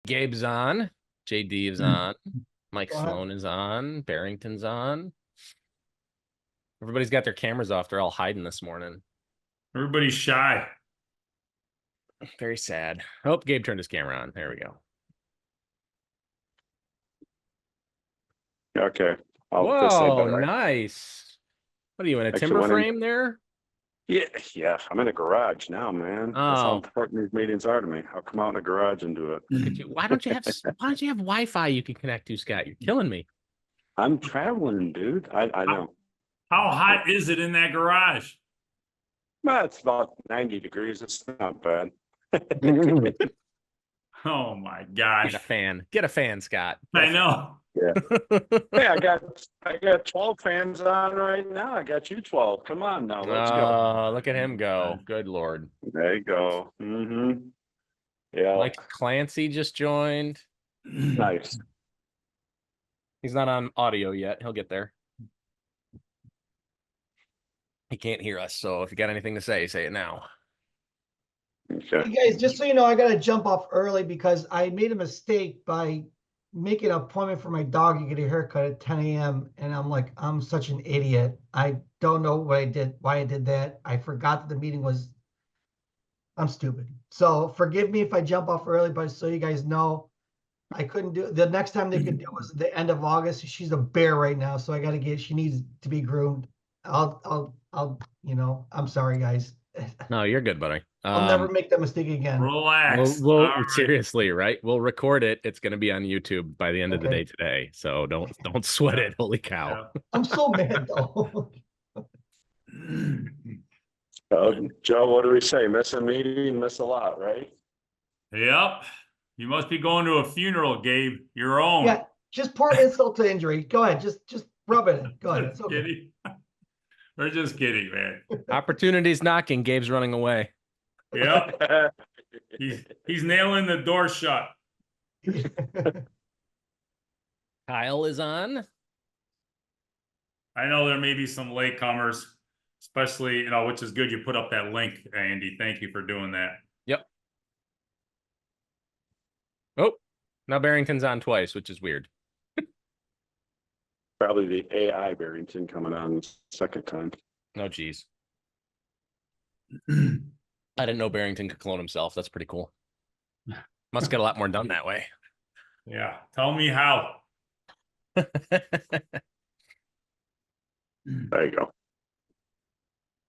Gabe's on. JD is on. Mike Sloan is on. Barrington's on. Everybody's got their cameras off. They're all hiding this morning. Everybody's shy. Very sad. Oh, Gabe turned his camera on. There we go. Okay. Whoa, nice. What are you in a timber frame there? Yeah. I'm in a garage now, man. That's how important these meetings are to me. I'll come out in a garage and do it. Why don't you have Wi-Fi you can connect to, Scott? You're killing me. I'm traveling, dude. I know. How hot is it in that garage? Well, it's about 90 degrees. It's not bad. Oh my gosh. Get a fan, Scott. I know. Yeah. Hey, I got 12 fans on right now. I got you 12. Come on now. Let's go. Look at him go. Good Lord. There you go. Yeah. Mike Clancy just joined. Nice. He's not on audio yet. He'll get there. He can't hear us, so if you got anything to say it now. Okay. Hey guys, just so you know, I got to jump off early because I made a mistake by making an appointment for my dog to get a haircut at 10 a.m. And I'm like, I'm such an idiot. I don't know what I did, why I did that. I forgot that the meeting was, I'm stupid. So forgive me if I jump off early, but so you guys know, I couldn't do it. The next time they could do it was at the end of August. she's a bear right now. So I got to she needs to be groomed. I'll, I'm sorry, guys. No, you're good, buddy. I'll never make that mistake again. Relax. We'll seriously, right? We'll record it. It's going to be on YouTube by the end of the day today. So don't sweat it. Holy cow. Yeah. I'm so mad though. Joe, what do we say? Miss a meeting, miss a lot, right? Yep. You must be going to a funeral, Gabe. Your own. Yeah, just part insult to injury. Go ahead. Just rub it in. Go ahead. It's okay. Kidding. We're just kidding, man. Opportunity's knocking. Gabe's running away. Yep. He's nailing the door shut. Kyle is on. I know there may be some latecomers, especially, which is good. You put up that link, Andy. Thank you for doing that. Yep. Oh, now Barrington's on twice, which is weird. Probably the AI Barrington coming on the second time. Oh, geez. I didn't know Barrington could clone himself. That's pretty cool. Must get a lot more done that way. Yeah. Tell me how. There you go.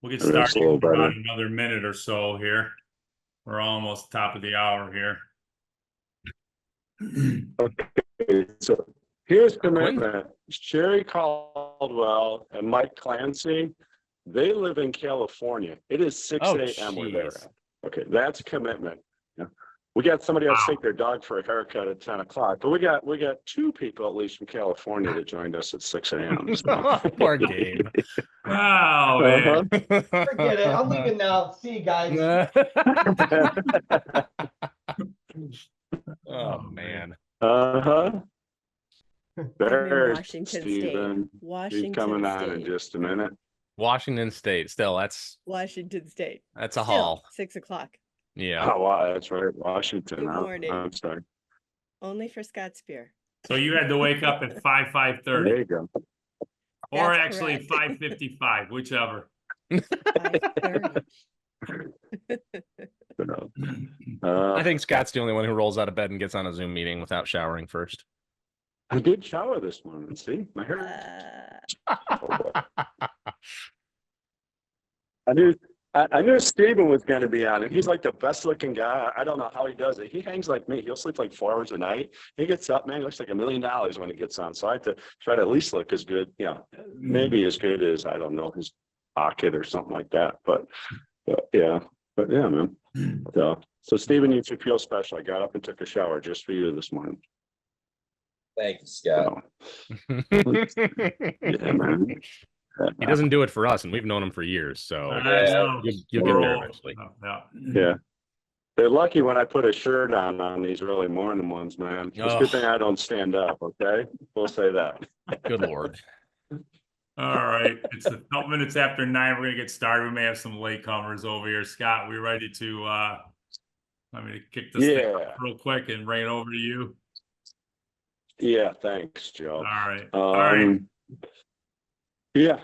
We'll get started in about another minute or so here. We're almost top of the hour here. Okay, so here's commitment. Sherry Caldwell and Mike Clancy, they live in California. It is 6 a.m. where they're at. Okay, that's commitment. Yeah. We got somebody else take their dog for a haircut at 10 o'clock, but we got two people at least from California that joined us at 6 a.m. So. Poor Gabe. Wow, man. Forget it. I'm leaving now. See you guys. Oh man. There's Washington Stephen. State. He's coming on in just a minute. Washington State. Still, that's Washington State. That's a haul. 6 o'clock. Yeah. Oh wow, that's right. Washington. Good morning. I'm sorry. Only for Scott Spear. So you had to wake up at 5:30. There you go. Or That's actually correct. 5:55, whichever. 5:30. I think Scott's the only one who rolls out of bed and gets on a Zoom meeting without showering first. I did shower this morning. See, my hair. I knew Steven was going to be on it. He's like the best looking guy. I don't know how he does it. He hangs like me. He'll sleep like 4 hours a night. He gets up, man. He looks like $1 million when he gets on. So I have to try to at least look as good, maybe as good as, I don't know, his pocket or something like that. But yeah, man. So Steven, you should feel special. I got up and took a shower just for you this morning. Thank you, Scott. Yeah, man. He doesn't do it for us, and we've known him for years, so you'll get there eventually. Yeah. They're lucky when I put a shirt on these early morning ones, man. It's a good thing I don't stand up, okay? We'll say that. Good Lord. All right. It's a couple minutes after 9. We're going to get started. We may have some latecomers over here. Scott, we ready to Want me to kick this thing Yeah. off real quick and right over to you? Yeah, thanks, Joe. All right. All right. Yeah,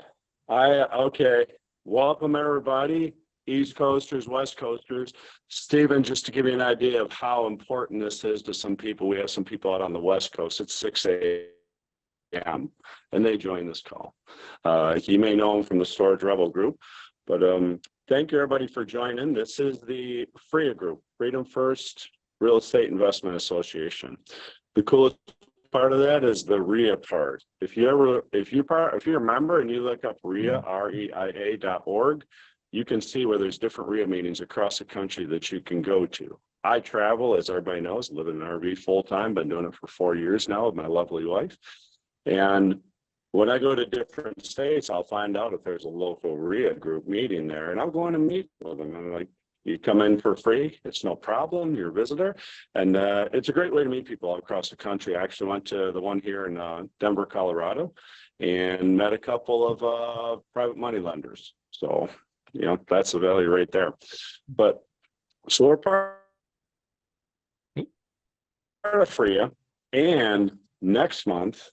okay. Welcome, everybody. East Coasters, West Coasters. Stephen, just to give you an idea of how important this is to some people, we have some people out on the West Coast. It's 6 a.m. and they join this call. You may know them from the Storage Rebel group, but thank you, everybody, for joining. This is the FREIA group, Freedom First Real Estate Investment Association. The coolest part of that is the REIA part. If you're a member and you look up REIA, REIA.org, you can see where there's different REIA meetings across the country that you can go to. I travel, as everybody knows, live in an RV full time, been doing it for 4 years now with my lovely wife. And when I go to different states, I'll find out if there's a local REIA group meeting there, and I'll go in and meet with them. I'm like, you come in for free, it's no problem, you're a visitor. And it's a great way to meet people all across the country. I actually went to the one here in Denver, Colorado, and met a couple of private money lenders. So, you know, that's the value right there. But so we're part of FREIA, and next month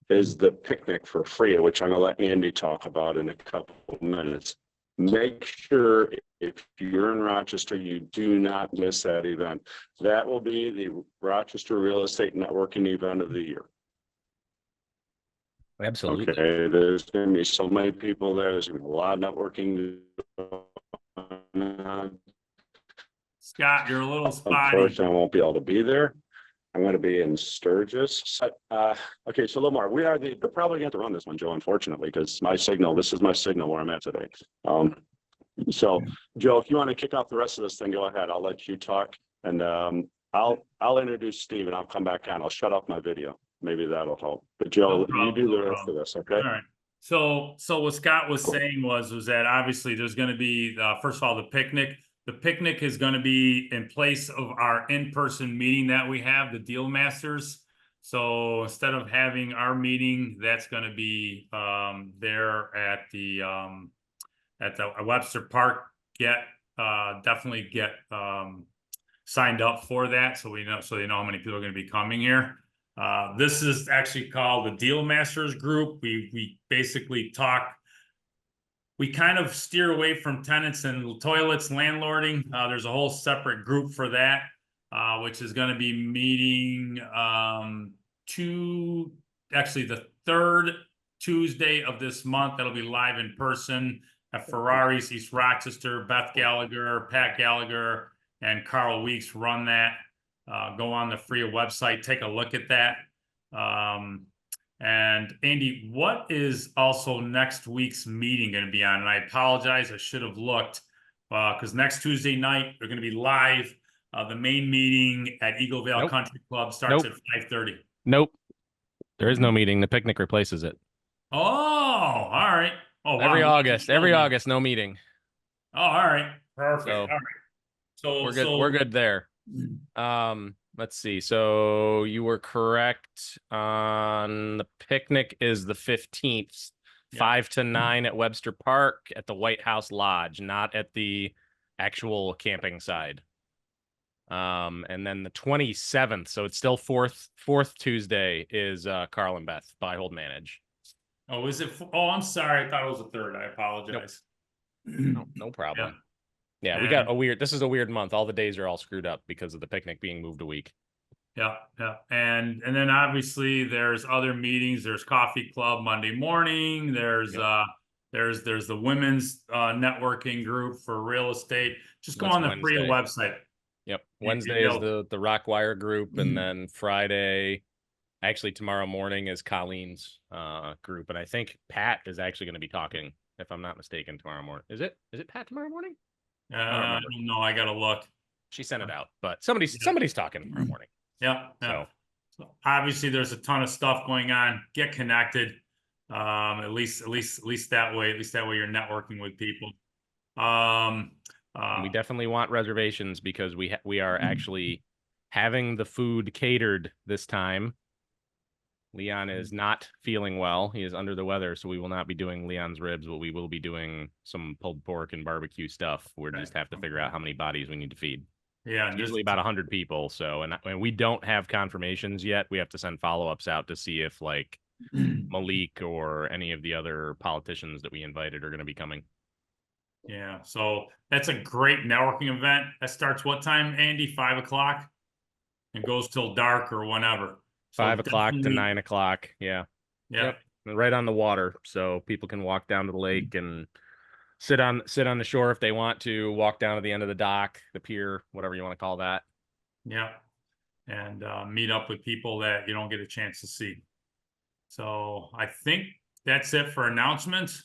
is the picnic for FREIA, which I'm gonna let Andy talk about in a couple of minutes. Make sure if you're in Rochester, you do not miss that event. That will be the Rochester Real Estate Networking event of the year. Absolutely. Okay, there's gonna be so many people there. There's gonna be a lot of networking. Scott, you're a little spotty. Unfortunately, I won't be able to be there. I'm going to be in Sturgis. Okay, so a little more. We're probably going to run this one, Joe, unfortunately, because this is my signal where I'm at today. So, Joe, if you want to kick off the rest of this thing, go ahead. I'll let you talk, and I'll introduce Steve, and I'll come back on. I'll shut off my video. Maybe that'll help. But Joe, you do the rest of this, okay? All right. So what Scott was saying was that obviously there's going to be, first of all, the picnic. The picnic is going to be in place of our in-person meeting that we have, the DealMasters. So instead of having our meeting, that's going to be there at the Webster Park. Definitely get signed up for that, so they know how many people are going to be coming here. This is actually called the DealMasters group. We basically talk. We kind of steer away from tenants and toilets, landlording. There's a whole separate group for that, which is going to be meeting the third Tuesday of this month. That'll be live in person at Ferrari's, East Rochester. Beth Gallagher, Pat Gallagher, and Carl Weeks run that. Go on the FREIA website, take a look at that. And Andy, what is also next week's meeting going to be on? And I apologize, I should have looked, because next Tuesday night they're going to be live. The main meeting at Eagle Vale Country Club starts at 5:30. Nope, there is no meeting. The picnic replaces it. Oh, all right. Oh, Every wow. August, no meeting. Oh, all right, perfect. So, all right, so we're good. We're good there. Let's see. So you were correct on the picnic is the 15th, 5 to 9 at Webster Park at the White House Lodge, not at the actual camping side. And then the 27th, so it's still fourth Tuesday is Carl and Beth buy, hold, manage. Oh, is it? Oh, I'm sorry. I thought it was the third. I apologize. No problem. Yeah, we got this is a weird month. All the days are all screwed up because of the picnic being moved a week. Yeah. And then obviously there's other meetings. There's coffee club Monday morning. There's the women's networking group for real estate. Just go on the FREIA website. Yep. Wednesday is the Rockwire group, and then Friday, actually tomorrow morning, is Colleen's group. And I think Pat is actually going to be talking, if I'm not mistaken, tomorrow morning. Is it Pat tomorrow morning? I don't know. I gotta look. She sent it out, but somebody's talking tomorrow morning. Yeah. So obviously there's a ton of stuff going on. Get connected. At least that way you're networking with people. We definitely want reservations because we are actually having the food catered this time. Leon is not feeling well. He is under the weather, so we will not be doing Leon's ribs, but we will be doing some pulled pork and barbecue stuff. We just have to figure out how many bodies we need to feed. Yeah. It's usually about 100 people. So, and we don't have confirmations yet. We have to send follow-ups out to see if like Malik or any of the other politicians that we invited are going to be coming. Yeah, so that's a great networking event. That starts what time, Andy? 5 o'clock? And goes till dark or whenever. So 5 o'clock to definitely- 9 o'clock. Yeah. Yeah, Yep. Right on the water. So people can walk down to the lake and sit on the shore if they want to, walk down to the end of the dock, the pier, whatever you want to call that. yeah. And meet up with people that you don't get a chance to see. So I think that's it for announcements.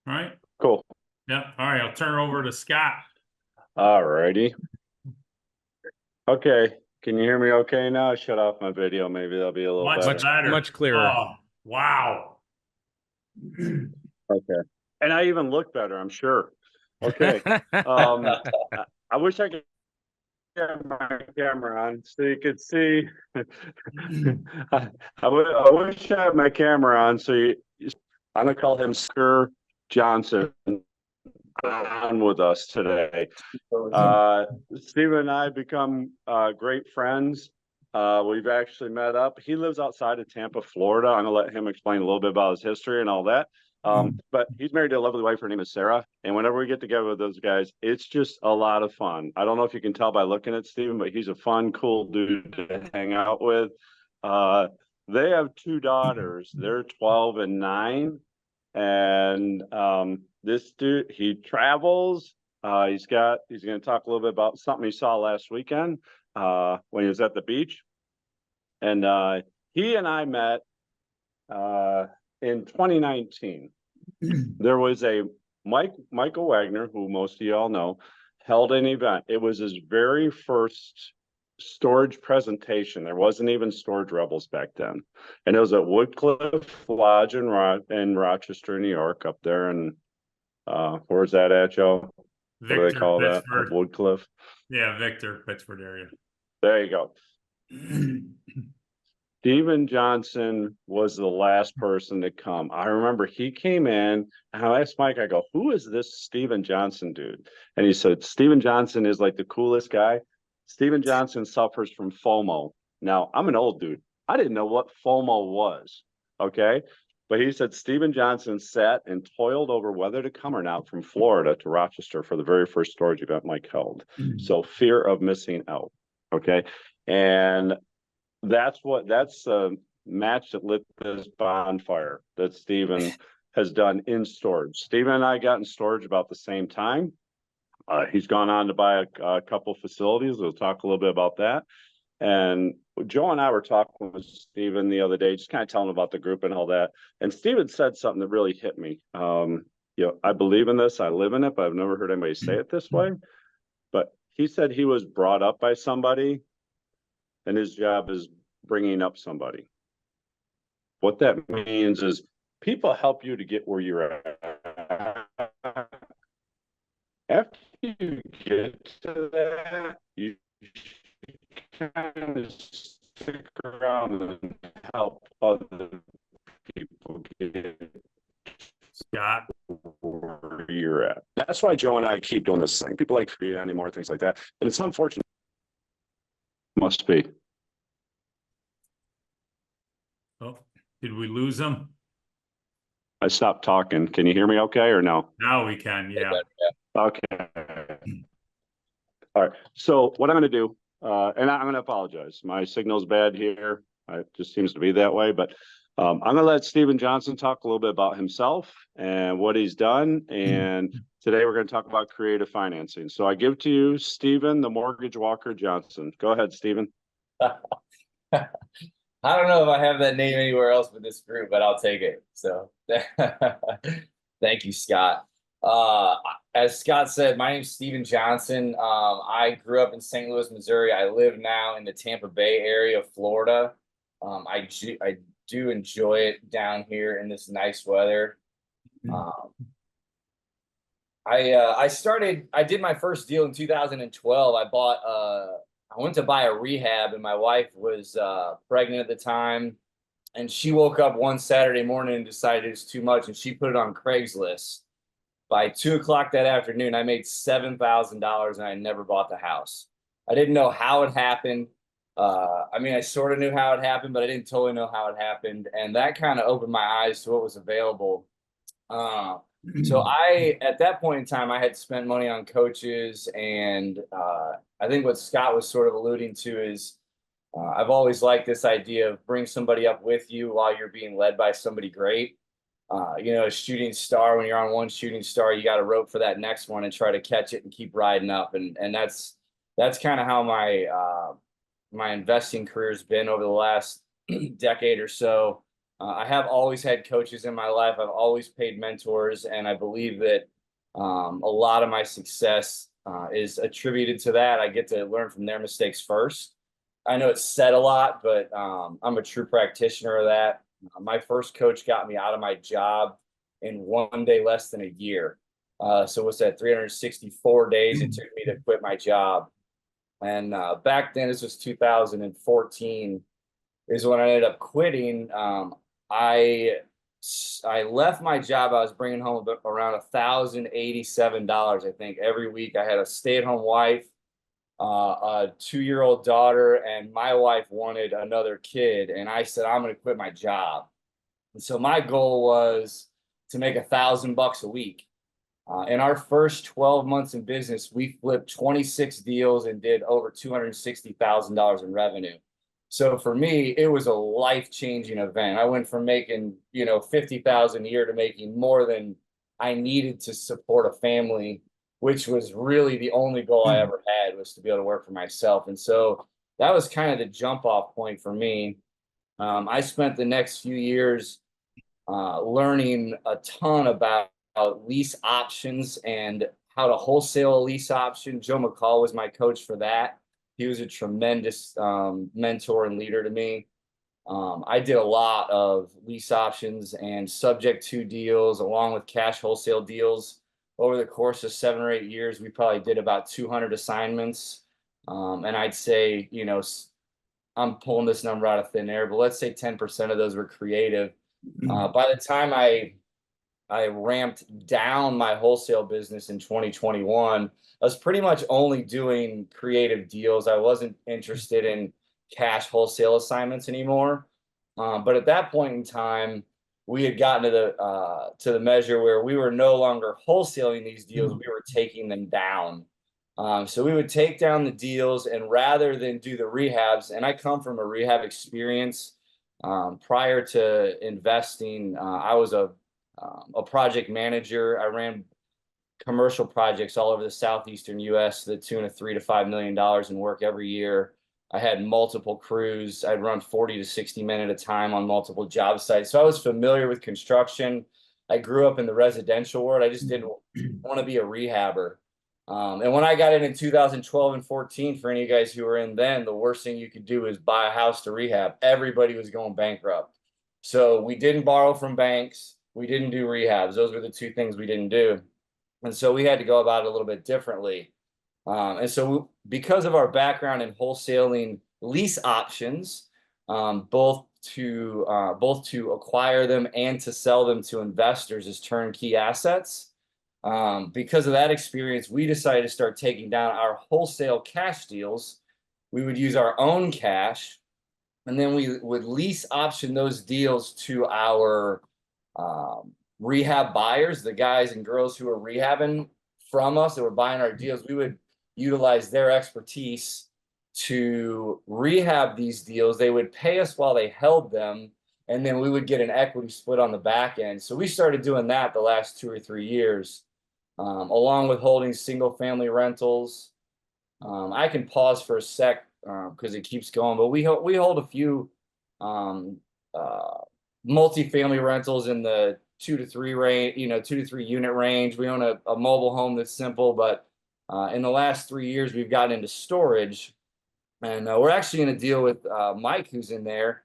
All right. Cool. Yeah. All right. I'll turn it over to Scott. All righty. Okay. Can you hear me okay now? I shut off my video. Maybe that'll be a little Much better. better. Much clearer. Oh, wow. Okay. And I even look better, I'm sure. Okay. I wish I could get my camera on so you could see. I wish I had my camera on so I'm gonna call him Sir Johnson on with us today. Stephen and I become great friends. We've actually met up. He lives outside of Tampa, Florida. I'm gonna let him explain a little bit about his history and all that. But he's married to a lovely wife. Her name is Sarah. And whenever we get together with those guys, it's just a lot of fun. I don't know if you can tell by looking at Stephen, but he's a fun, cool dude to hang out with. They have 2 daughters. They're 12 and 9. And this dude, he travels. He's going to talk a little bit about something he saw last weekend when he was at the beach. And he and I met in 2019. There was a Michael Wagner, who most of y'all know, held an event. It was his very first storage presentation. There wasn't even Storage Rebels back then. And it was at Woodcliff Lodge in Rochester, New York, up there. And where's that at, Joe? What do they Victor, call that? Pittsford. Woodcliff? Yeah, Victor, Pittsford area. There you go. Stephen Johnson was the last person to come. I remember he came in and I asked Mike, I go, who is this Stephen Johnson dude? And he said, Stephen Johnson is like the coolest guy. Stephen Johnson suffers from FOMO. Now, I'm an old dude. I didn't know what FOMO was. Okay. But he said Stephen Johnson sat and toiled over whether to come or not from Florida to Rochester for the very first storage event Mike held. So fear of missing out. Okay. And that's a match that lit this bonfire that Stephen has done in storage. Stephen and I got in storage about the same time. He's gone on to buy a couple facilities. We'll talk a little bit about that. And Joe and I were talking with Stephen the other day, just kind of telling him about the group and all that. And Stephen said something that really hit me. I believe in this. I live in it, but I've never heard anybody say it this way. But he said he was brought up by somebody and his job is bringing up somebody. What that means is people help you to get where you're at. After you get to that, you kind of stick around and help other people get Scott. where you're at. That's why Joe and I keep doing this thing. People like FFREIA anymore, things like that. And it's unfortunate. Must be. Oh, did we lose him? I stopped talking. Can you hear me okay or no? Now we can, yeah. Okay. All right. So what I'm going to do, and I'm going to apologize. My signal's bad here. It just seems to be that way. But I'm going to let Stephen Johnson talk a little bit about himself and what he's done. And today we're going to talk about creative financing. So I give to you, Stephen, the Mortgage Walker Johnson. Go ahead, Stephen. I don't know if I have that name anywhere else with this group, but I'll take it. So thank you, Scott. As Scott said, my name is Stephen Johnson. I grew up in St. Louis, Missouri. I live now in the Tampa Bay area of Florida. I do enjoy it down here in this nice weather. I did my first deal in 2012. I went to buy a rehab and my wife was pregnant at the time. And she woke up one Saturday morning and decided it was too much. And she put it on Craigslist. By 2 o'clock that afternoon, I made $7,000 and I never bought the house. I didn't know how it happened. I mean, I sort of knew how it happened, but I didn't totally know how it happened. And that kind of opened my eyes to what was available. So at that point in time, I had spent money on coaches, and I think what Scott was sort of alluding to is I've always liked this idea of bring somebody up with you while you're being led by somebody great. A shooting star, when you're on one shooting star, you got to rope for that next one and try to catch it and keep riding up. And that's kind of how my investing career has been over the last decade or so. I have always had coaches in my life. I've always paid mentors, and I believe that a lot of my success is attributed to that. I get to learn from their mistakes first. I know it's said a lot, but I'm a true practitioner of that. My first coach got me out of my job in 1 day less than a year. So what's that, 364 days it took me to quit my job. And back then, this was 2014, is when I ended up quitting. I left my job. I was bringing home around $1,087, I think, every week. I had a stay-at-home wife, a 2-year-old daughter, and my wife wanted another kid. And I said, I'm going to quit my job. And so my goal was to make $1,000 a week. In our first 12 months in business, we flipped 26 deals and did over $260,000 in revenue. So for me, it was a life-changing event. I went from making, $50,000 a year to making more than I needed to support a family, which was really the only goal I ever had, was to be able to work for myself. And so that was kind of the jump off point for me. I spent the next few years learning a ton about lease options and how to wholesale a lease option. Joe McCall was my coach for that. He was a tremendous mentor and leader to me. I did a lot of lease options and subject to deals along with cash wholesale deals. Over the course of 7 or 8 years, we probably did about 200 assignments. And I'd say, I'm pulling this number out of thin air, but let's say 10% of those were creative. By the time I ramped down my wholesale business in 2021, I was pretty much only doing creative deals. I wasn't interested in cash wholesale assignments anymore. But at that point in time, we had gotten to the measure where we were no longer wholesaling these deals, we were taking them down. So we would take down the deals, and rather than do the rehabs, and I come from a rehab experience. Prior to investing, I was a project manager. I ran commercial projects all over the southeastern U.S. to the tune of $3 to $5 million in work every year. I had multiple crews. I'd run 40 to 60 men at a time on multiple job sites. So I was familiar with construction. I grew up in the residential world. I just didn't want to be a rehabber. And when I got in 2012 and 14, for any of you guys who were in then, the worst thing you could do is buy a house to rehab. Everybody was going bankrupt. So we didn't borrow from banks. We didn't do rehabs. Those were the two things we didn't do. And so we had to go about it a little bit differently. And so because of our background in wholesaling lease options, both to acquire them and to sell them to investors as turnkey assets, because of that experience, we decided to start taking down our wholesale cash deals. We would use our own cash, and then we would lease option those deals to our rehab buyers, the guys and girls who were rehabbing from us that were buying our deals. We would utilize their expertise to rehab these deals. They would pay us while they held them, and then we would get an equity split on the back end. So we started doing that the last 2 or 3 years, along with holding single family rentals. I can pause for a sec because it keeps going, but we hold a few multifamily rentals in the 2 to 3 range, 2 to 3 unit range. We own a mobile home that's simple, but in the last 3 years, we've gotten into storage, and we're actually in a deal with Mike, who's in there.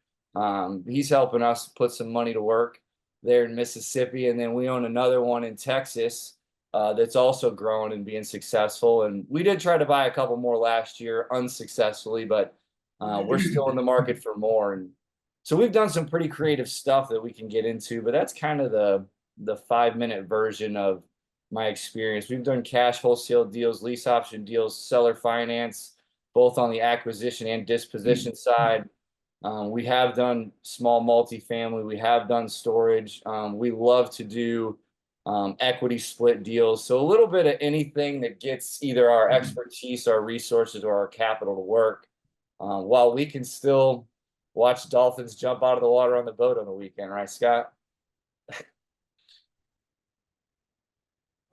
He's helping us put some money to work there in Mississippi, and then we own another one in Texas that's also growing and being successful. And we did try to buy a couple more last year unsuccessfully, but we're still in the market for more. And so we've done some pretty creative stuff that we can get into, but that's kind of the 5-minute version of my experience. We've done cash wholesale deals, lease option deals, seller finance, both on the acquisition and disposition side. We have done small multifamily. We have done storage. We love to do equity split deals. So a little bit of anything that gets either our expertise, our resources, or our capital to work, while we can still watch dolphins jump out of the water on the boat on the weekend, right, Scott?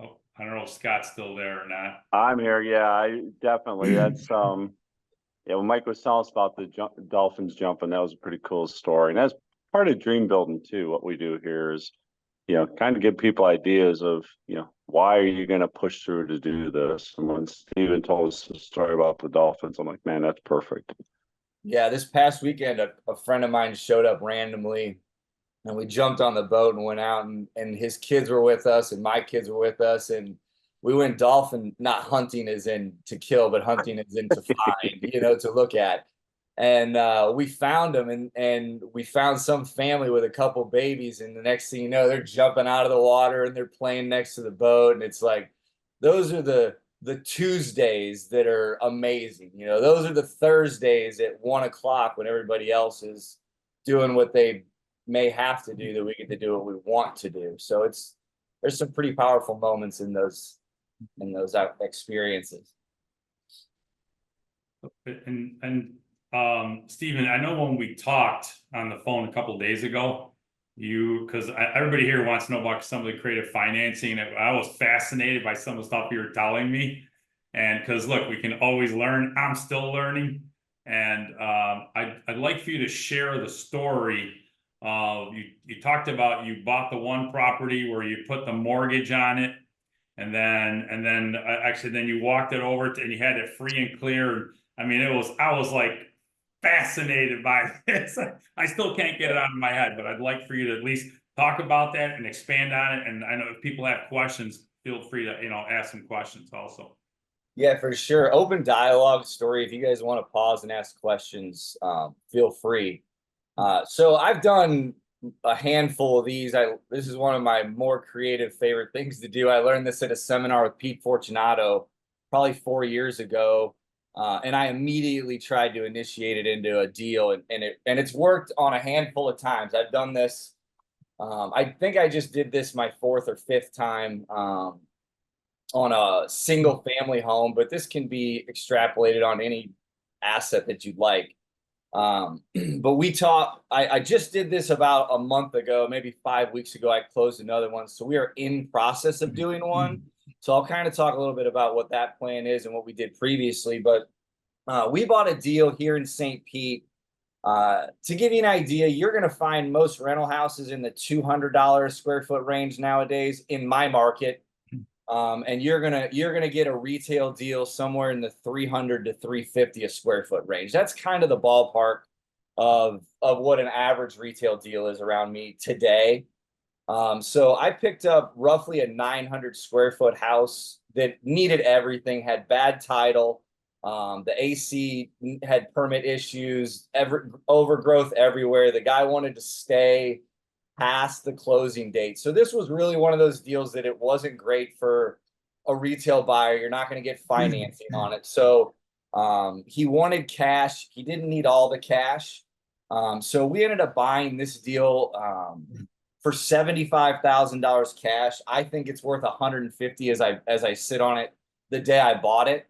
Oh, I don't know if Scott's still there or not. I'm here. Yeah, I definitely. That's yeah. When Mike was telling us about the dolphins jumping, that was a pretty cool story, and that's part of dream building too. What we do here is, kind of give people ideas of, why are you going to push through to do this? And when Steven told us the story about the dolphins, I'm like, man, that's perfect. Yeah, this past weekend, a friend of mine showed up randomly, and we jumped on the boat and went out, and his kids were with us, and my kids were with us, and we went dolphin, not hunting as in to kill, but hunting as in to find, to look at. And we found them, and we found some family with a couple babies, and the next thing you know, they're jumping out of the water and they're playing next to the boat, and it's like, those are the Tuesdays that are amazing. Those are the Thursdays at 1 o'clock when everybody else is doing what they may have to do, that we get to do what we want to do. So there's some pretty powerful moments in those experiences. And Stephen, I know when we talked on the phone a couple of days ago, because everybody here wants to know about some of the creative financing. I was fascinated by some of the stuff you were telling me, and because look, we can always learn. I'm still learning, and I'd like for you to share the story. You talked about you bought the one property where you put the mortgage on it, and then actually then you walked it over and you had it free and clear. I mean, I was like fascinated by this. I still can't get it out of my head, but I'd like for you to at least talk about that and expand on it. And I know if people have questions, feel free to ask some questions also. Yeah, for sure. Open dialogue story. If you guys want to pause and ask questions, feel free. So I've done a handful of these. This is one of my more creative favorite things to do. I learned this at a seminar with Pete Fortunato probably 4 years ago. And I immediately tried to initiate it into a deal, and it's worked on a handful of times. I've done this. I think I just did this my 4th or 5th time on a single family home, but this can be extrapolated on any asset that you'd like. But I just did this about a month ago, maybe 5 weeks ago. I closed another one, so we are in process of doing one. So I'll kind of talk a little bit about what that plan is and what we did previously. But we bought a deal here in St. Pete. To give you an idea, you're going to find most rental houses in the $200 square foot range nowadays in my market. And you're gonna get a retail deal somewhere in the $300 to $350 a square foot range. That's kind of the ballpark of what an average retail deal is around me today. So I picked up roughly a 900 square foot house that needed everything, had bad title. The AC had permit issues, overgrowth everywhere. The guy wanted to stay past the closing date. So this was really one of those deals that it wasn't great for a retail buyer. You're not going to get financing on it. So he wanted cash. He didn't need all the cash. So we ended up buying this deal for $75,000 cash. I think it's worth $150 as I sit on it the day I bought it.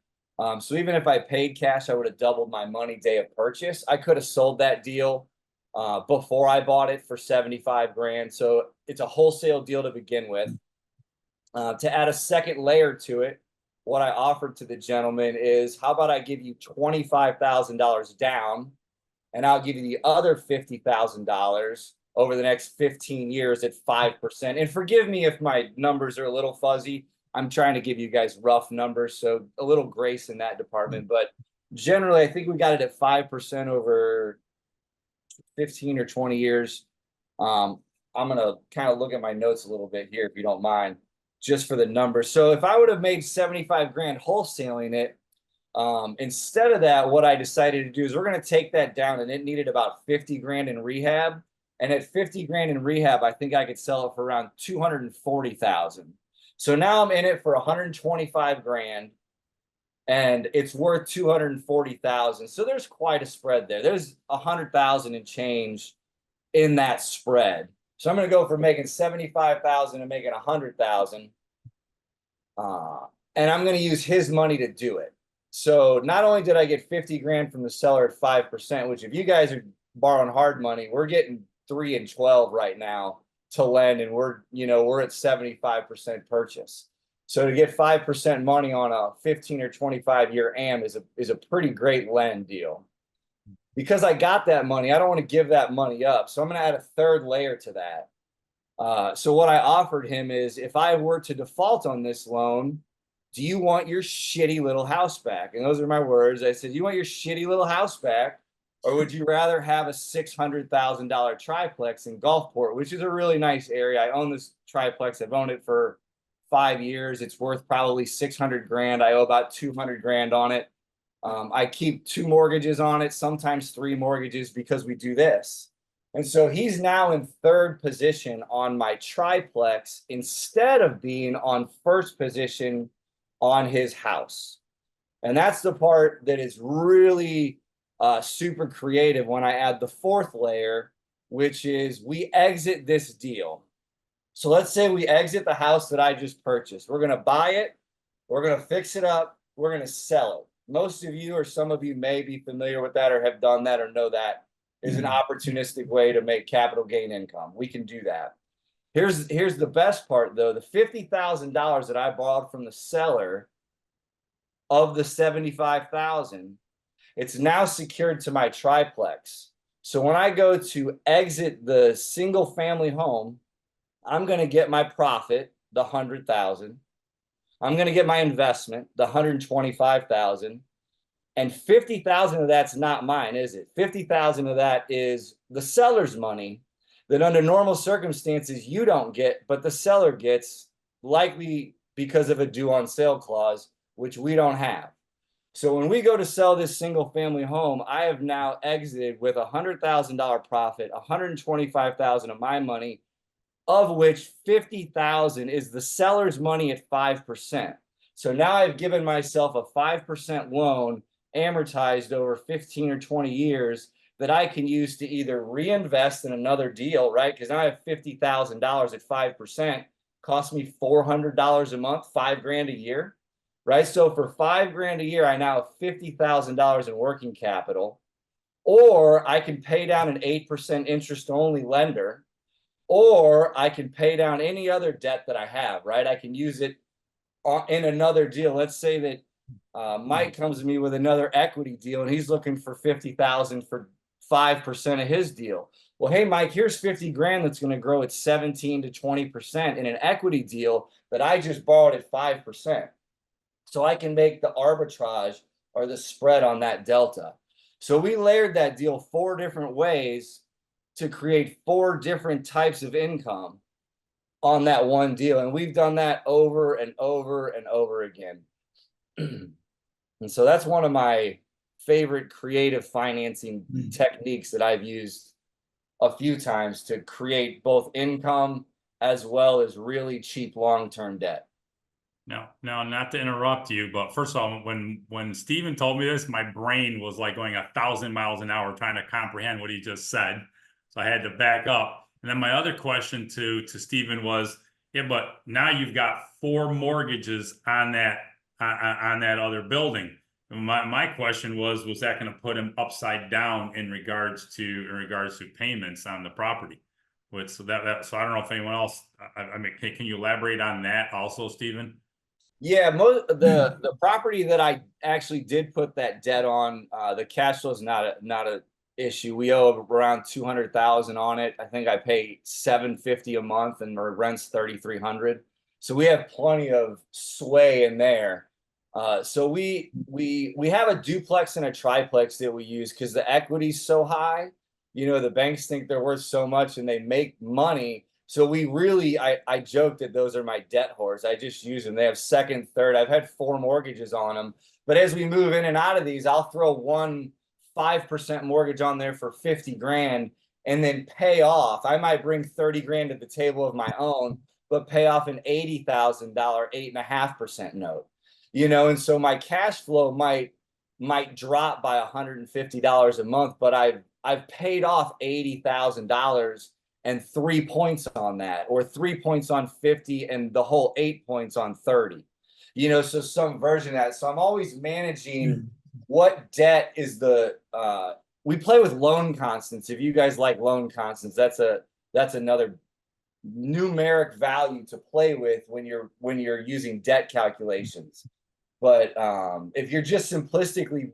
So even if I paid cash, I would have doubled my money day of purchase. I could have sold that deal before I bought it for 75 grand. So it's a wholesale deal to begin with. To add a second layer to it, what I offered to the gentleman is, how about I give you $25,000 down, and I'll give you the other $50,000 over the next 15 years at 5%. And forgive me if my numbers are a little fuzzy. I'm trying to give you guys rough numbers, so a little grace in that department. But generally, I think we got it at 5% over 15 or 20 years. I'm going to kind of look at my notes a little bit here, if you don't mind, just for the numbers. So if I would have made 75 grand wholesaling it, instead of that, what I decided to do is we're going to take that down, and it needed about 50 grand in rehab. And at 50 grand in rehab, I think I could sell it for around 240,000. So now I'm in it for 125 grand and it's worth 240,000. So there's quite a spread there. There's 100,000 and change in that spread. So I'm going to go from making 75,000 and making 100,000. And I'm going to use his money to do it. So not only did I get 50 grand from the seller at 5%, which if you guys are borrowing hard money, we're getting 3 and 12 right now to lend, and we're at 75% purchase. So to get 5% money on a 15 or 25 year AM is a pretty great lend deal. Because I got that money, I don't want to give that money up. So I'm going to add a third layer to that. So what I offered him is, if I were to default on this loan, do you want your shitty little house back? And those are my words. I said, you want your shitty little house back, or would you rather have a $600,000 triplex in Gulfport, which is a really nice area? I own this triplex. I've owned it for 5 years. It's worth probably 600 grand. I owe about 200 grand on it. I keep 2 mortgages on it, sometimes 3 mortgages, because we do this. And so he's now in 3rd position on my triplex instead of being on 1st position on his house. And that's the part that is really super creative when I add the 4th layer, which is we exit this deal. So let's say we exit the house that I just purchased. We're going to buy it. We're going to fix it up. We're going to sell it. Most of you, or some of you, may be familiar with that or have done that or know that is an opportunistic way to make capital gain income. We can do that. Here's the best part, though. The $50,000 that I borrowed from the seller of the 75,000, it's now secured to my triplex. So when I go to exit the single family home, I'm going to get my profit, the 100,000. I'm going to get my investment, the 125,000, and 50,000 of that's not mine, is it? 50,000 of that is the seller's money that under normal circumstances you don't get, but the seller gets, likely because of a due on sale clause, which we don't have. So when we go to sell this single family home, I have now exited with $100,000 profit, 125,000 of my money, of which 50,000 is the seller's money at 5%. So now I've given myself a 5% loan amortized over 15 or 20 years that I can use to either reinvest in another deal, right? Because now I have $50,000 at 5%, costs me $400 a month, $5 grand a year, right? So for $5 grand a year, I now have $50,000 in working capital, or I can pay down an 8% interest only lender, or I can pay down any other debt that I have, right? I can use it in another deal. Let's say that Mike comes to me with another equity deal and he's looking for 50,000 for 5% of his deal. Well, hey, Mike, here's 50 grand that's going to grow at 17 to 20% in an equity deal that I just borrowed at 5%. So I can make the arbitrage or the spread on that delta. So we layered that deal 4 different ways to create 4 different types of income on that one deal. And we've done that over and over and over again. And so that's one of my favorite creative financing techniques that I've used a few times to create both income as well as really cheap long-term debt. Now, not to interrupt you, but first of all, when Stephen told me this, my brain was like going 1,000 miles an hour trying to comprehend what he just said. So I had to back up. And then my other question to Stephen was, yeah, but now you've got 4 mortgages on that other building. And my question was that going to put him upside down in regards to payments on the property? So I don't know if anyone else. I mean, can you elaborate on that also, Stephen? Yeah, the property that I actually did put that debt on, the cash flow is not a issue. We owe around 200,000 on it. I think I pay $750 a month, and our rent's 3,300. So we have plenty of sway in there. So we have a duplex and a triplex that we use because the equity's so high. You know, the banks think they're worth so much and they make money. So we really, I joke that those are my debt whores. I just use them. They have second, third. I've had 4 mortgages on them. But as we move in and out of these, I'll throw one 5% mortgage on there for 50 grand and then pay off. I might bring 30 grand to the table of my own, but pay off an $80,000 8.5% note. You know, and so my cash flow might drop by $150 a month, but I've paid off $80,000 and 3 points on that, or 3 points on 50 and the whole 8 points on 30. You know, so some version of that. So I'm always managing what debt is the we play with loan constants. If you guys like loan constants, that's another numeric value to play with when you're using debt calculations. But if you're just simplistically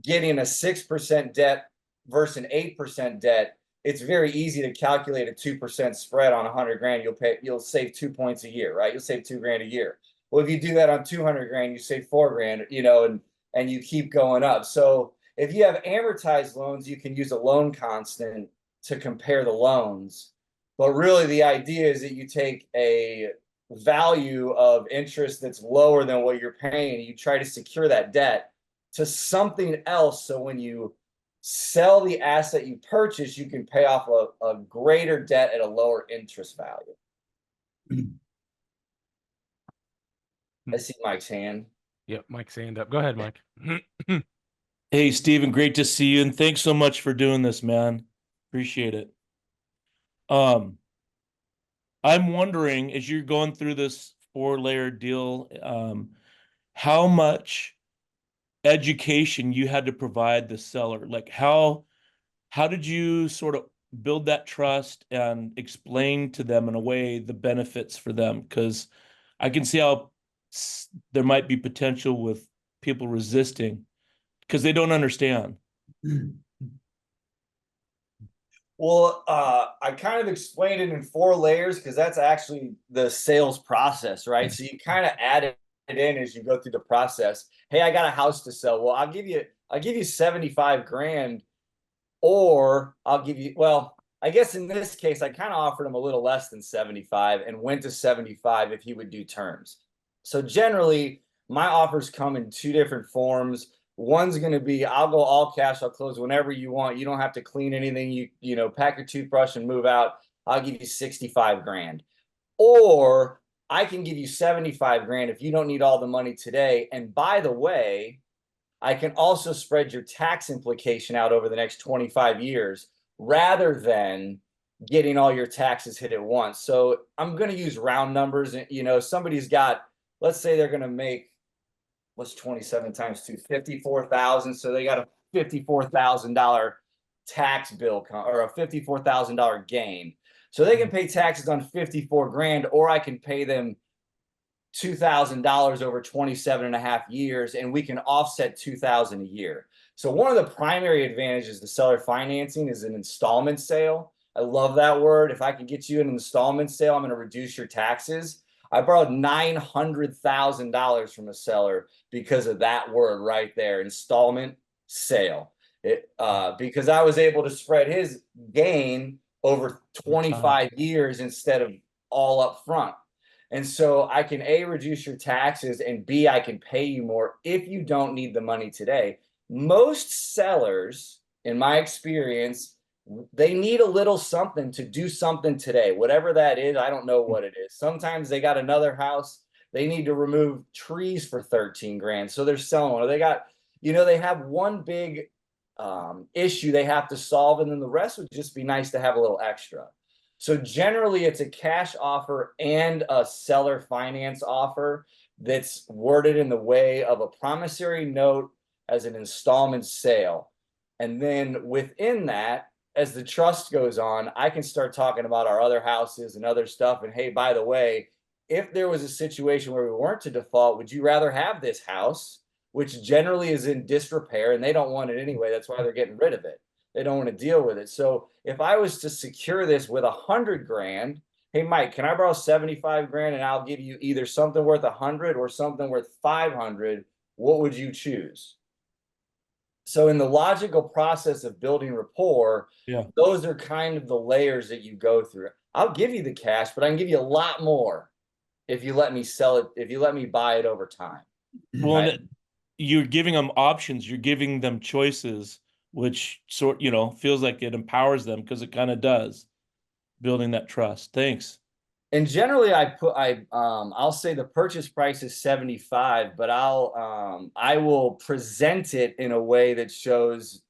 getting a 6% debt versus an 8% debt, it's very easy to calculate a 2% spread on 100 grand. You'll save 2 points a year, right? You'll save 2 grand a year. Well, if you do that on 200 grand, you save 4 grand, you know, and you keep going up. So if you have amortized loans, you can use a loan constant to compare the loans. But really the idea is that you take a value of interest that's lower than what you're paying, and you try to secure that debt to something else. So when you sell the asset you purchase, you can pay off a greater debt at a lower interest value. I see Mike's hand. Yep, Mike's hand up. Go ahead, Mike. Hey, Steven, great to see you, and thanks so much for doing this, man. Appreciate it. I'm wondering, as you're going through this 4-layer deal, how much education you had to provide the seller? Like how did you sort of build that trust and explain to them in a way the benefits for them? Because I can see how there might be potential with people resisting because they don't understand. Well, I kind of explained it in 4 layers because that's actually the sales process, right? So you kind of add it in as you go through the process. Hey, I got a house to sell. Well, I'll give you 75 grand, or I'll give you, well, I guess in this case, I kind of offered him a little less than 75 and went to 75 if he would do terms. So generally, my offers come in 2 different forms. One's going to be, I'll go all cash, I'll close whenever you want. You don't have to clean anything. You know, pack your toothbrush and move out. I'll give you 65 grand. Or I can give you 75 grand if you don't need all the money today. And by the way, I can also spread your tax implication out over the next 25 years rather than getting all your taxes hit at once. So I'm going to use round numbers. And, you know, somebody's got, let's say they're going to make, what's 27 times 2? 54,000. So they got a $54,000 tax bill or a $54,000 gain. So they can pay taxes on 54 grand, or I can pay them $2,000 over 27.5 years, and we can offset 2,000 a year. So one of the primary advantages to seller financing is an installment sale. I love that word. If I can get you an installment sale, I'm going to reduce your taxes. I borrowed $900,000 from a seller because of that word right there, installment sale. Because I was able to spread his gain over 25 years instead of all up front. And so I can A, reduce your taxes, and B, I can pay you more if you don't need the money today. Most sellers, in my experience, they need a little something to do something today. Whatever that is, I don't know what it is. Sometimes they got another house. They need to remove trees for 13 grand. So they're selling one. Or they got, you know, they have one big issue they have to solve, and then the rest would just be nice to have a little extra. So generally it's a cash offer and a seller finance offer that's worded in the way of a promissory note as an installment sale. And then within that, as the trust goes on, I can start talking about our other houses and other stuff. And hey, by the way, if there was a situation where we weren't to default, would you rather have this house, which generally is in disrepair, and they don't want it anyway? That's why they're getting rid of it. They don't want to deal with it. So if I was to secure this with 100 grand, hey, Mike, can I borrow 75 grand and I'll give you either something worth 100 or something worth 500? What would you choose? So in the logical process of building rapport, those are kind of the layers that you go through. I'll give you the cash, but I can give you a lot more if you let me sell it, if you let me buy it over time. Well, right? You're giving them options, you're giving them choices, which feels like it empowers them, because it kind of does, building that trust. Thanks. And generally I'll say the purchase price is 75, but I will present it in a way that shows,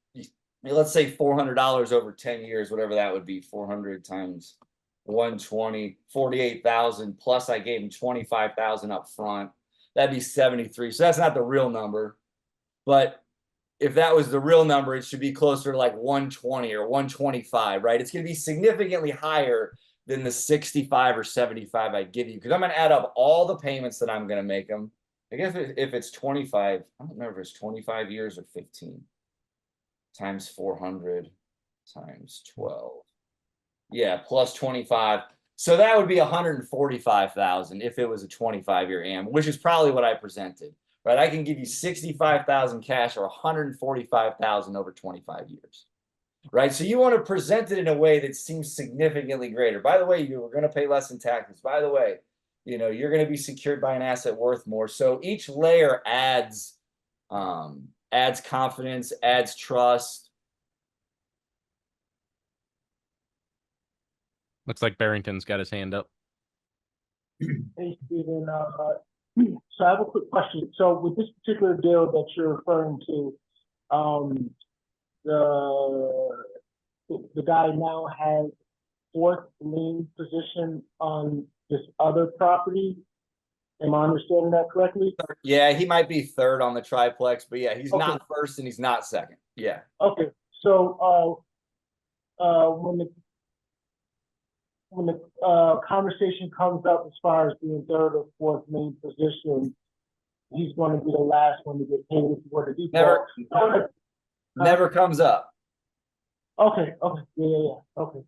let's say $400 over 10 years, whatever that would be, 400 times 120, 48,000, plus I gave him 25,000 up front. That'd be 73. So that's not the real number. But if that was the real number, it should be closer to like 120 or 125, right? It's going to be significantly higher than the 65 or 75 I'd give you, because I'm going to add up all the payments that I'm going to make them. I guess if it's 25, I don't remember if it's 25 years or 15 times 400 times 12. Yeah, plus 25. So that would be 145,000 if it was a 25-year AM, which is probably what I presented, right? I can give you 65,000 cash or 145,000 over 25 years. Right. So you want to present it in a way that seems significantly greater. By the way, you were going to pay less in taxes. By the way, you're going to be secured by an asset worth more. So each layer adds confidence, adds trust. Looks like Barrington's got his hand up. Hey, Stephen. So I have a quick question. So with this particular deal that you're referring to, the guy now has fourth lien position on this other property. Am I understanding that correctly? Yeah, he might be third on the triplex, but yeah, he's Okay. not first and he's not second. Yeah. Okay, so when the conversation comes up as far as being third or fourth lien position, he's going to be the last one to get paid if he were to default. Never comes up. Okay, yeah, okay.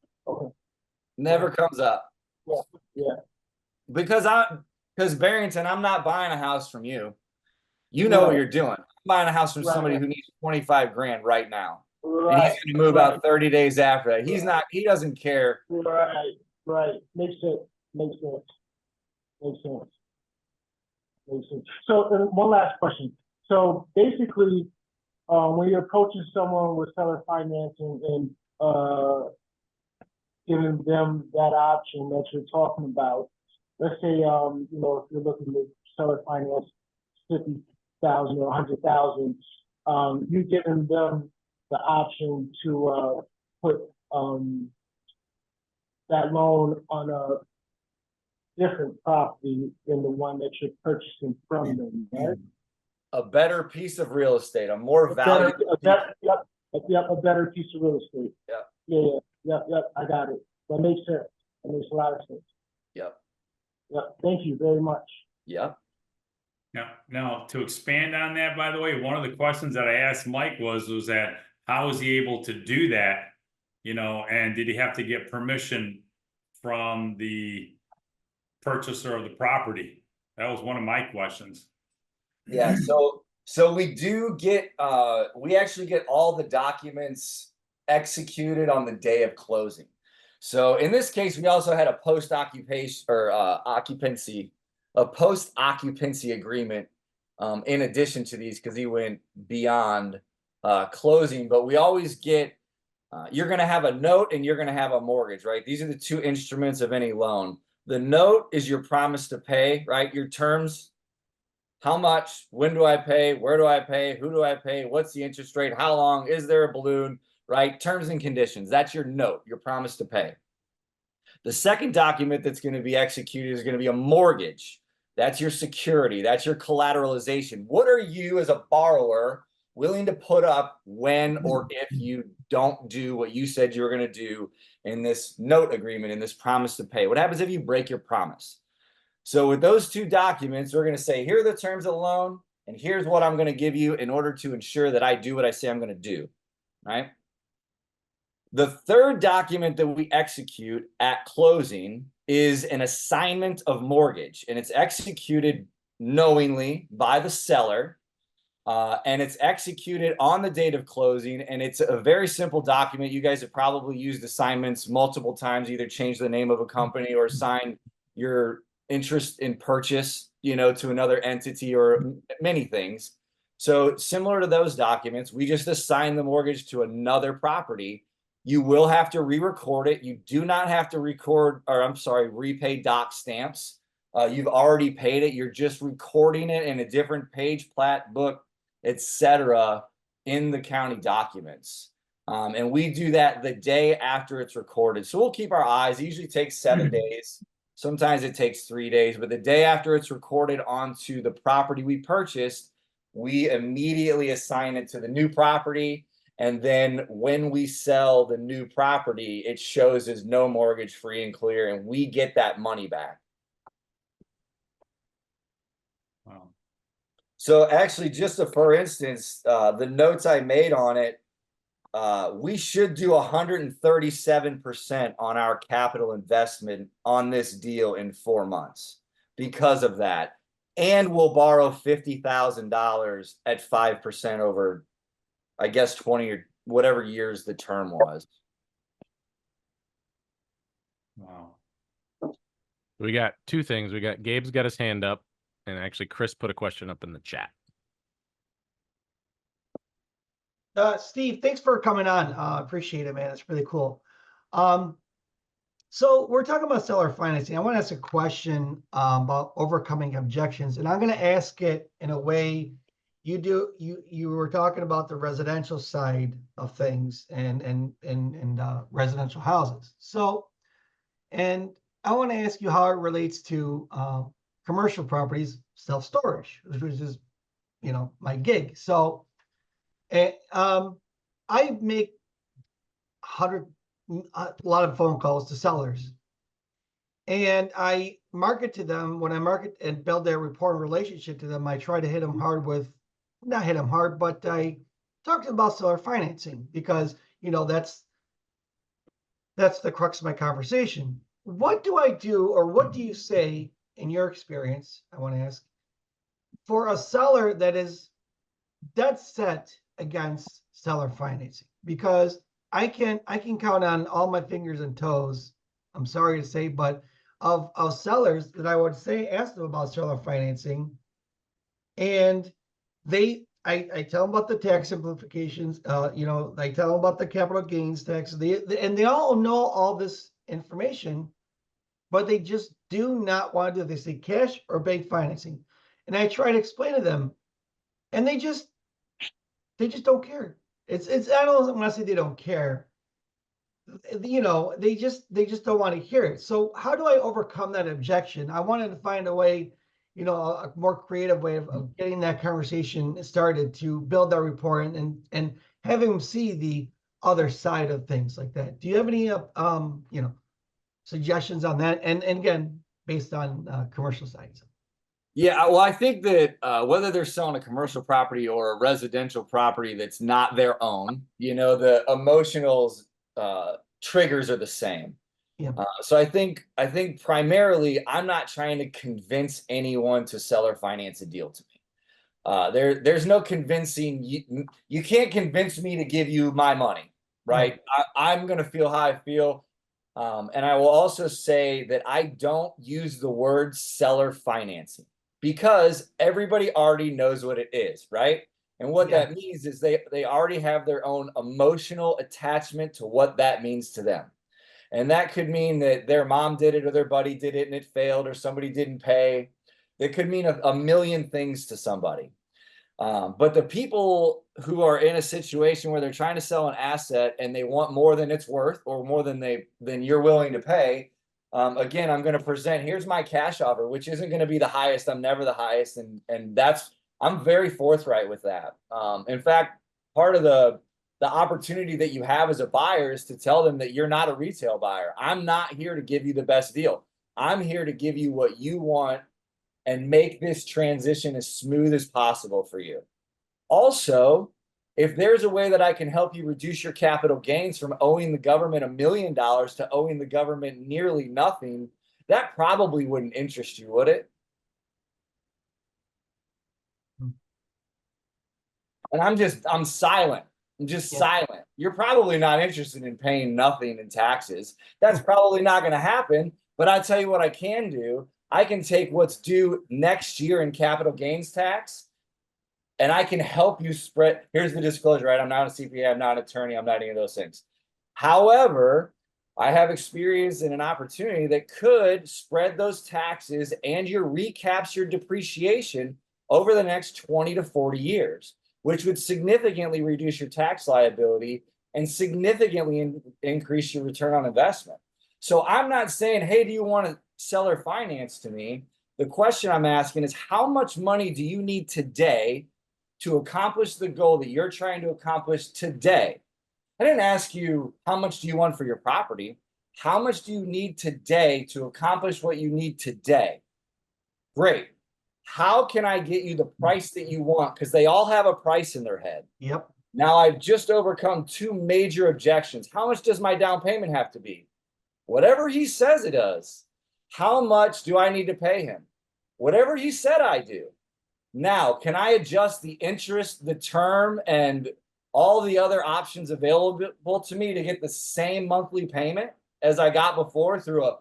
Never comes up. Yeah. Because Barrington, I'm not buying a house from you. You know what you're doing. I'm buying a house from somebody who needs 25 grand right now. And he's going to move out 30 days after that. He doesn't care. Right. Makes sense. So one last question. So basically, when you're approaching someone with seller financing and giving them that option that you're talking about, let's say, if you're looking to seller finance 50,000 or 100,000, you're giving them the option to put that loan on a different property than the one that you're purchasing from them, right? A better piece of real estate, a more valuable. A better piece of real estate. Yeah. Yep. I got it. That makes sense. That makes a lot of sense. Yep. Thank you very much. Yep. Now to expand on that, by the way, one of the questions that I asked Mike was that how was he able to do that? And did he have to get permission from the purchaser of the property? That was one of my questions. Yeah. So we do get, we actually get all the documents executed on the day of closing. So in this case, we also had a post-occupancy agreement in addition to these, because he went beyond closing. But we always get, you're going to have a note and you're going to have a mortgage, right? These are the two instruments of any loan. The note is your promise to pay, right? Your terms. How much? When do I pay? Where do I pay? Who do I pay? What's the interest rate? How long? Is there a balloon? Right? Terms and conditions. That's your note, your promise to pay. The second document that's going to be executed is going to be a mortgage. That's your security. That's your collateralization. What are you as a borrower willing to put up when or if you don't do what you said you were going to do in this note agreement, in this promise to pay? What happens if you break your promise? So with those two documents, we're going to say, here are the terms of the loan, and here's what I'm going to give you in order to ensure that I do what I say I'm going to do, right? The third document that we execute at closing is an assignment of mortgage, and it's executed knowingly by the seller, and it's executed on the date of closing, and it's a very simple document. You guys have probably used assignments multiple times, either change the name of a company or assign your interest in purchase, to another entity or many things. So similar to those documents, we just assign the mortgage to another property. You will have to re-record it. You do not have to repay doc stamps. You've already paid it. You're just recording it in a different page, plat, book, etc. in the county documents. And we do that the day after it's recorded. So we'll keep our eyes. It usually takes 7 days. Sometimes it takes 3 days, but the day after it's recorded onto the property we purchased, we immediately assign it to the new property. And then when we sell the new property, it shows as no mortgage, free and clear, and we get that money back. Wow. So actually, just for instance, the notes I made on it, we should do 137% on our capital investment on this deal in 4 months because of that. And we'll borrow $50,000 at 5% over, I guess, 20 or whatever years the term was. Wow. We got two things. We got Gabe's got his hand up, and actually Chris put a question up in the chat. Steve, thanks for coming on. Appreciate it, man. It's really cool. So we're talking about seller financing. I want to ask a question about overcoming objections, and I'm going to ask it in a way you were talking about the residential side of things and residential houses. So, and I want to ask you how it relates to commercial properties, self-storage, which is, my gig. So, I make a lot of phone calls to sellers, and I market to them. When I market and build their rapport and relationship to them, I try to hit them hard with, not hit them hard, but I talk to them about seller financing because, that's the crux of my conversation. What do I do, or what do you say in your experience, I want to ask, for a seller that is dead set against seller financing? Because I can count on all my fingers and toes, I'm sorry to say, but of sellers that I would say ask them about seller financing, and I tell them about the tax simplifications, I tell them about the capital gains tax, and they all know all this information, but they just do not want to do. They say cash or bank financing, and I try to explain to them, and they just don't care. It's I don't want to say they don't care. They just don't want to hear it. So how do I overcome that objection? I wanted to find a way, a more creative way of getting that conversation started to build that rapport and having them see the other side of things like that. Do you have any suggestions on that? And again, based on commercial sides. Yeah, well, I think that whether they're selling a commercial property or a residential property that's not their own, the emotional triggers are the same. Yeah. So I think primarily I'm not trying to convince anyone to sell or finance a deal to me. There's no convincing. You can't convince me to give you my money, right? I'm going to feel how I feel. And I will also say that I don't use the word seller financing, because everybody already knows what it is, right? And what that means is they already have their own emotional attachment to what that means to them. And that could mean that their mom did it or their buddy did it and it failed, or somebody didn't pay. It could mean a million things to somebody. But the people who are in a situation where they're trying to sell an asset and they want more than it's worth, or more than you're willing to pay, again, I'm going to present, here's my cash offer, which isn't going to be the highest. I'm never the highest. And I'm very forthright with that. In fact, part of the opportunity that you have as a buyer is to tell them that you're not a retail buyer. I'm not here to give you the best deal. I'm here to give you what you want and make this transition as smooth as possible for you. Also, if there's a way that I can help you reduce your capital gains from owing the government $1 million to owing the government nearly nothing, that probably wouldn't interest you, would it? And I'm silent. I'm just silent. You're probably not interested in paying nothing in taxes. That's probably not going to happen. But I'll tell you what I can do. I can take what's due next year in capital gains tax, and I can help you spread. Here's the disclosure, right? I'm not a CPA. I'm not an attorney. I'm not any of those things. However, I have experience in an opportunity that could spread those taxes and your recapture depreciation over the next 20 to 40 years, which would significantly reduce your tax liability and significantly increase your return on investment. So I'm not saying, hey, do you want to seller finance to me? The question I'm asking is, how much money do you need today to accomplish the goal that you're trying to accomplish today? I didn't ask you how much do you want for your property. How much do you need today to accomplish what you need today? Great. How can I get you the price that you want? Because they all have a price in their head. Yep. Now I've just overcome two major objections. How much does my down payment have to be? Whatever he says it does. How much do I need to pay him? Whatever he said I do. Now, can I adjust the interest, the term, and all the other options available to me to get the same monthly payment as I got before through a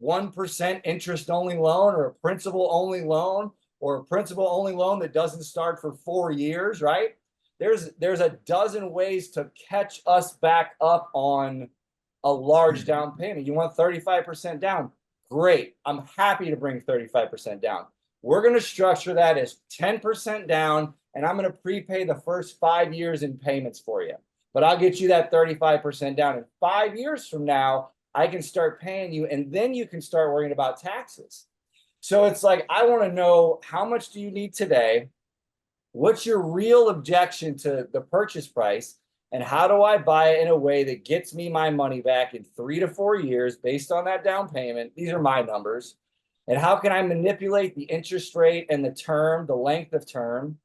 1% interest only loan or a principal only loan or a principal only loan that doesn't start for 4 years, right? There's a dozen ways to catch us back up on a large down payment. You want 35% down? Great. I'm happy to bring 35% down. We're going to structure that as 10% down, and I'm going to prepay the first 5 years in payments for you. But I'll get you that 35% down. And 5 years from now, I can start paying you, and then you can start worrying about taxes. So it's like, I want to know, how much do you need today? What's your real objection to the purchase price? And how do I buy it in a way that gets me my money back in 3 to 4 years based on that down payment? These are my numbers. And how can I manipulate the interest rate and the term, the length of term,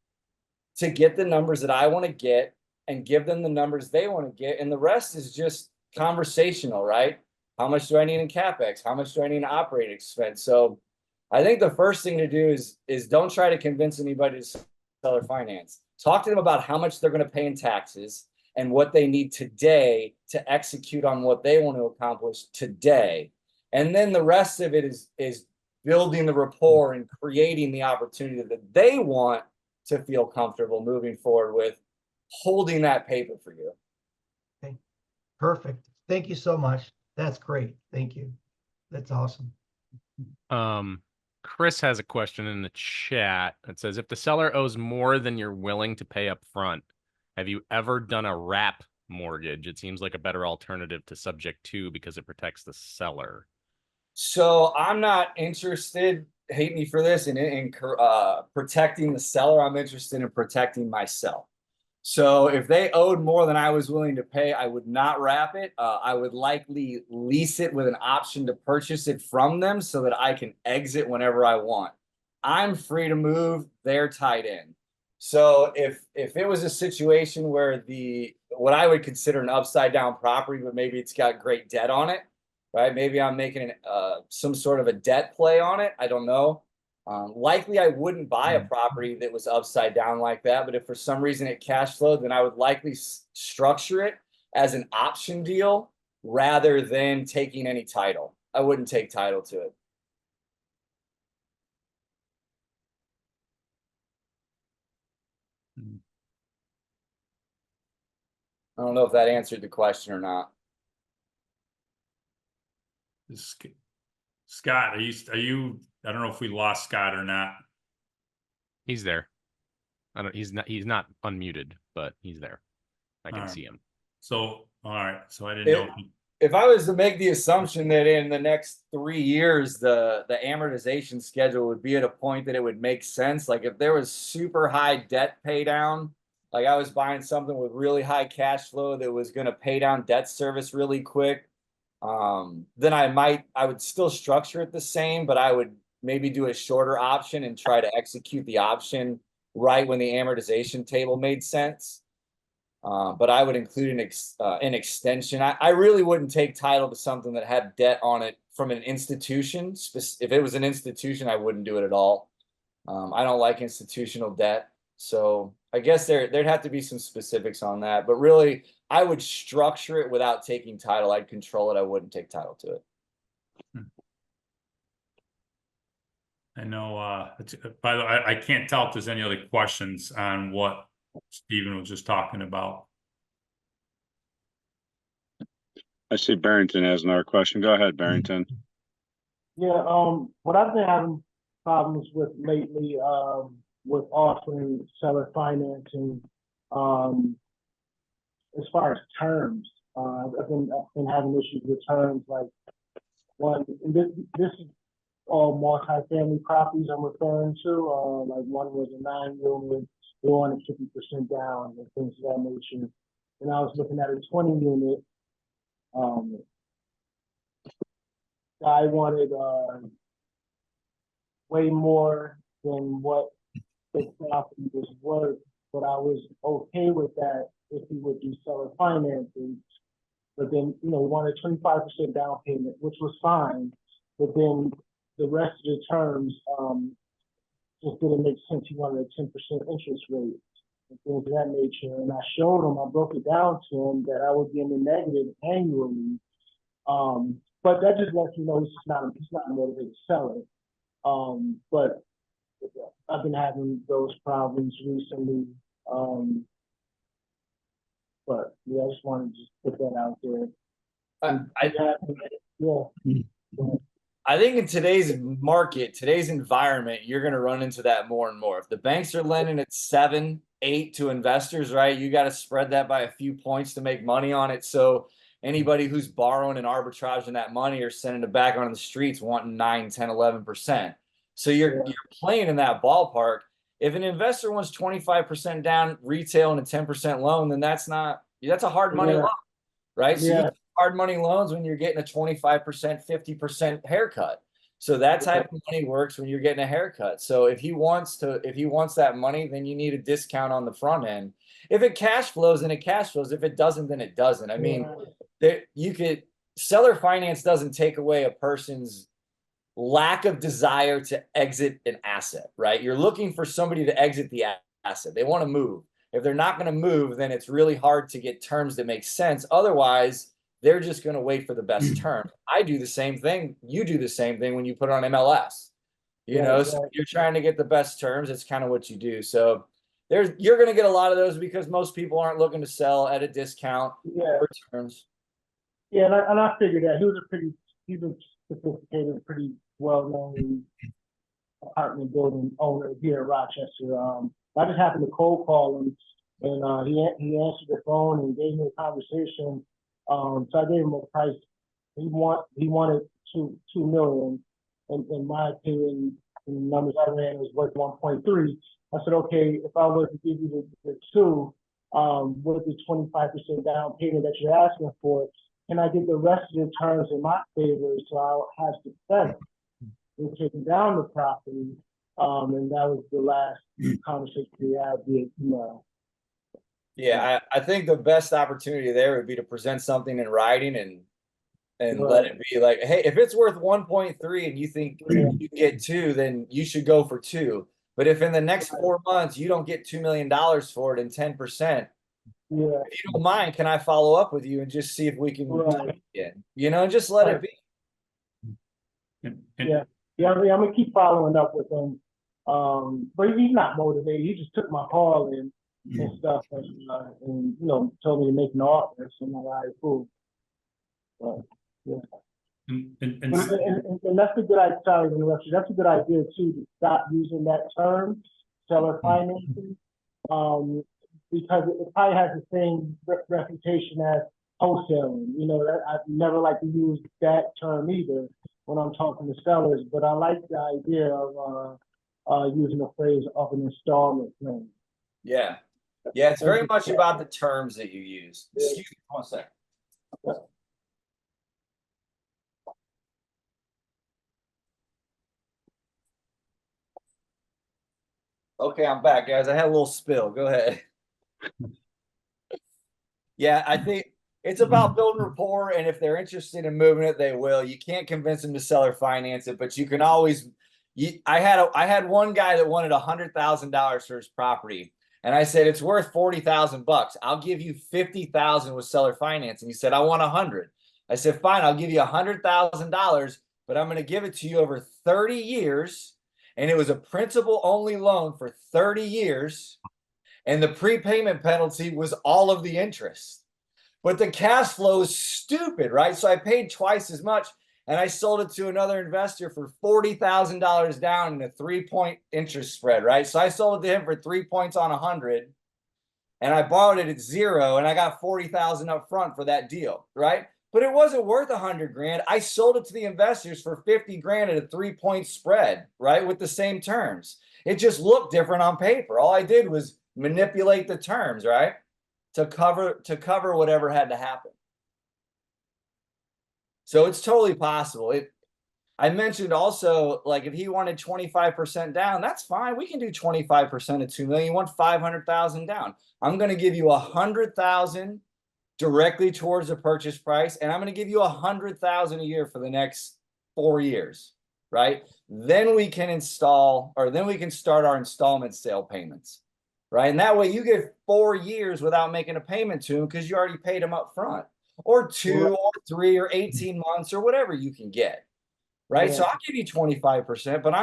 to get the numbers that I want to get and give them the numbers they want to get? And the rest is just conversational, right? How much do I need in CapEx? How much do I need in operating expense? So I think the first thing to do is don't try to convince anybody to sell their finance. Talk to them about how much they're going to pay in taxes and what they need today to execute on what they want to accomplish today. And then the rest of it is building the rapport and creating the opportunity that they want to feel comfortable moving forward with holding that paper for you. Okay. Perfect. Thank you so much. That's great. Thank you. That's awesome. Chris has a question in the chat. It says, if the seller owes more than you're willing to pay up front, have you ever done a wrap mortgage? It seems like a better alternative to subject to because it protects the seller. So I'm not interested, hate me for this, in protecting the seller. I'm interested in protecting myself. So if they owed more than I was willing to pay, I would not wrap it. I would likely lease it with an option to purchase it from them so that I can exit whenever I want. I'm free to move, they're tied in. So if it was a situation where what I would consider an upside down property, but maybe it's got great debt on it, right? Maybe I'm making some sort of a debt play on it. I don't know. Likely I wouldn't buy a property that was upside down like that, but if for some reason it cash flowed, then I would likely structure it as an option deal rather than taking any title. I wouldn't take title to it. I don't know if that answered the question or not. Scott, are you, I don't know if we lost Scott or not. He's there. He's not unmuted, but he's there. I can see him. So, all right. So I didn't know. If I was to make the assumption that in the next 3 years, the amortization schedule would be at a point that it would make sense, like if there was super high debt pay down, like I was buying something with really high cash flow that was going to pay down debt service really quick, then I would still structure it the same, but I would maybe do a shorter option and try to execute the option right when the amortization table made sense. But I would include an extension. I really wouldn't take title to something that had debt on it from an institution. If it was an institution, I wouldn't do it at all. I don't like institutional debt. So I guess there'd have to be some specifics on that. But really, I would structure it without taking title. I'd control it. I wouldn't take title to it. I know, by the way, I can't tell if there's any other questions on what Stephen was just talking about. I see Barrington has another question. Go ahead, Barrington. Yeah, what I've been having problems with lately, with offering seller financing, as far as terms, I've been having issues with terms like one, and this is all multifamily properties I'm referring to. Like one was a 9-unit, they wanted 50% down and things of that nature. And I was looking at a 20-unit. Guy wanted way more than what the property was worth, but I was okay with that if he would do seller financing. But then, you know, he wanted 25% down payment, which was fine. But then the rest of the terms just didn't make sense. He wanted a 10% interest rate and things of that nature. And I showed him, I broke it down to him that I would be in the negative annually. But that just lets you know he's not a motivated seller. But I've been having those problems recently. But yeah, I just wanted to just put that out there. I think in today's market, today's environment, you're going to run into that more and more. If the banks are lending at 7, 8 to investors, right, you got to spread that by a few points to make money on it. So anybody who's borrowing and arbitraging that money or sending it back on the streets wanting 9, 10, 11%. So you're playing in that ballpark. If an investor wants 25% down retail and a 10% loan, then that's a hard money loan, right? So you get hard money loans when you're getting a 25%, 50% haircut. So that type of money works when you're getting a haircut. So if he wants that money, then you need a discount on the front end. If it cash flows, then it cash flows. If it doesn't, then it doesn't. I mean, seller finance doesn't take away a person's lack of desire to exit an asset, right? You're looking for somebody to exit the asset. They want to move. If they're not going to move, then it's really hard to get terms that make sense. Otherwise, they're just going to wait for the best term. I do the same thing. You do the same thing when you put on MLS. So you're trying to get the best terms. It's kind of what you do. So you're going to get a lot of those because most people aren't looking to sell at a discount for terms. Yeah, and I figured that he was sophisticated, pretty well-known apartment building owner here in Rochester. I just happened to cold call him, and he answered the phone and gave me a conversation. So I gave him a price. He wanted $2 million. In my opinion, the numbers I ran was worth 1.3. I said, okay, if I were to give you the 2, with the 25% down payment that you're asking for, can I get the rest of the terms in my favor so I'll have success in taking down the property? And that was the last conversation we had via email. Yeah, I think the best opportunity there would be to present something in writing and let it be like, hey, if it's worth 1.3 and you think you can get 2, then you should go for 2. But if in the next 4 months you don't get $2 million for it and 10%, if you don't mind, can I follow up with you and just see if we can and just let it be. I'm gonna keep following up with him. But he's not motivated. He just took my call and stuff, and told me to make an offer. So I'm like, all right, cool. But, and that's a good idea. Sorry to interrupt you. That's a good idea too, to stop using that term, seller financing, because it probably has the same reputation as wholesaling. I never like to use that term either when I'm talking to sellers, but I like the idea of using the phrase of an installment plan. Yeah, it's very much about the terms that you use. Excuse me 1 second. Okay, I'm back, guys. I had a little spill. Go ahead. Yeah, I think it's about building rapport, and if they're interested in moving it, they will. You can't convince them to sell or finance it, but you can always. I had one guy that wanted $100,000 for his property, and I said it's worth $40,000. I'll give you $50,000 with seller financing. He said I want 100. I said fine, I'll give you $100,000, but I'm going to give it to you over 30 years. And it was a principal only loan for 30 years. And the prepayment penalty was all of the interest. but the cash flow is stupid, right? So I paid twice as much, and I sold it to another investor for $40,000 down in a 3-point interest spread, right? So I sold it to him for 3 points on 100, and I bought it at 0, and I got 40,000 up front for that deal, right? But it wasn't worth 100 grand. I sold it to the investors for 50 grand at a 3-point spread, right? With the same terms. It just looked different on paper. All I did was manipulate the terms, right? To cover whatever had to happen. So it's totally possible. I mentioned also, like, if he wanted 25% down, that's fine. We can do 25% of 2 million. You want 500,000 down. I'm going to give you 100,000 directly towards the purchase price, and I'm going to give you 100,000 a year for the next 4 years, right? Then we can start our installment sale payments, right? And that way you get 4 years without making a payment to him because you already paid him up front, or 2 or 3 or 18 months or whatever you can get. Right. Yeah. So I'll give you 25%, but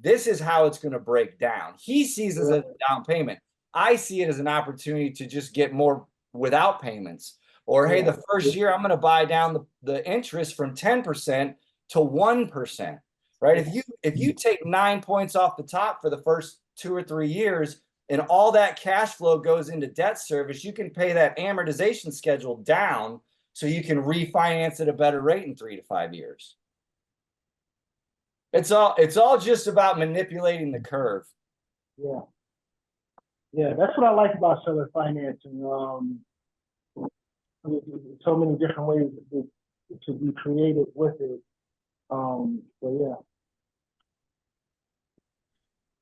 this is how it's going to break down. He sees it as a down payment. I see it as an opportunity to just get more without payments. Or, hey, the first year I'm going to buy down the interest from 10% to 1%. Right. If you take 9 points off the top for the first 2 or 3 years, and all that cash flow goes into debt service, you can pay that amortization schedule down so you can refinance at a better rate in 3 to 5 years. It's all just about manipulating the curve. Yeah. Yeah, that's what I like about seller financing. So many different ways to be creative with it. But yeah.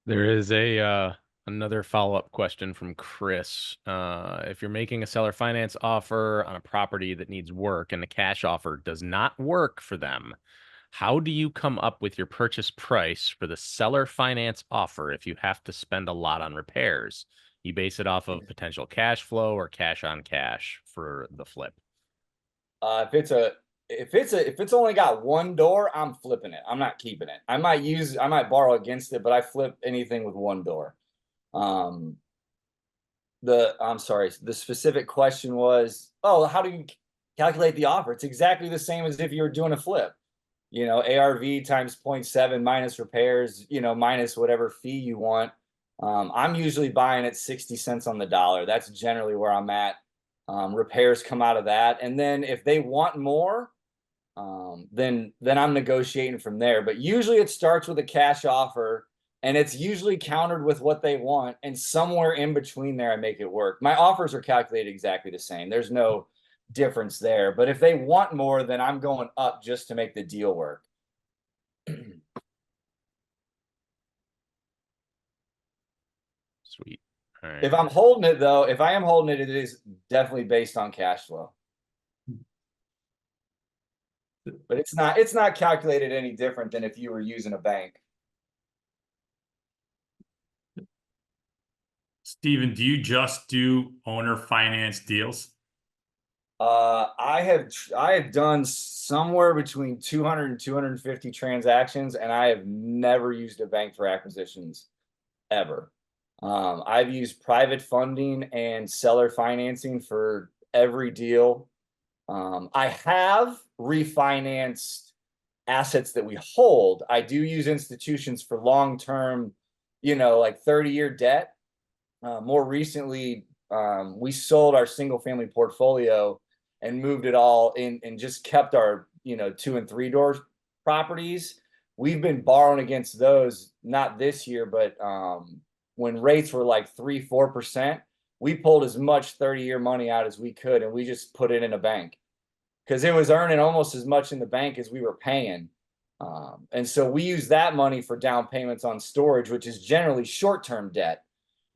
There is another follow-up question from Chris. If you're making a seller finance offer on a property that needs work and the cash offer does not work for them, how do you come up with your purchase price for the seller finance offer if you have to spend a lot on repairs? You base it off of potential cash flow or cash on cash for the flip. If it's only got one door, I'm flipping it. I'm not keeping it. I might borrow against it, but I flip anything with one door. I'm sorry, the specific question was, how do you calculate the offer? It's exactly the same as if you were doing a flip. ARV times 0.7 minus repairs, minus whatever fee you want. I'm usually buying at 60 cents on the dollar. That's generally where I'm at. Repairs come out of that. And then if they want more, then I'm negotiating from there. But usually it starts with a cash offer, and it's usually countered with what they want. And somewhere in between there, I make it work. My offers are calculated exactly the same. There's no difference there. But if they want more, then I'm going up just to make the deal work. Sweet. All right. If I am holding it, it is definitely based on cash flow. But it's not calculated any different than if you were using a bank. Steven, do you just do owner finance deals? I have done somewhere between 200 and 250 transactions, and I have never used a bank for acquisitions ever. I've used private funding and seller financing for every deal. I have refinanced assets that we hold. I do use institutions for long-term, like 30-year debt. More recently, we sold our single-family portfolio and moved it all in and just kept our 2 and 3 door properties. We've been borrowing against those, not this year, but when rates were like 3-4%, we pulled as much 30-year money out as we could, and we just put it in a bank because it was earning almost as much in the bank as we were paying. And so we use that money for down payments on storage, which is generally short-term debt.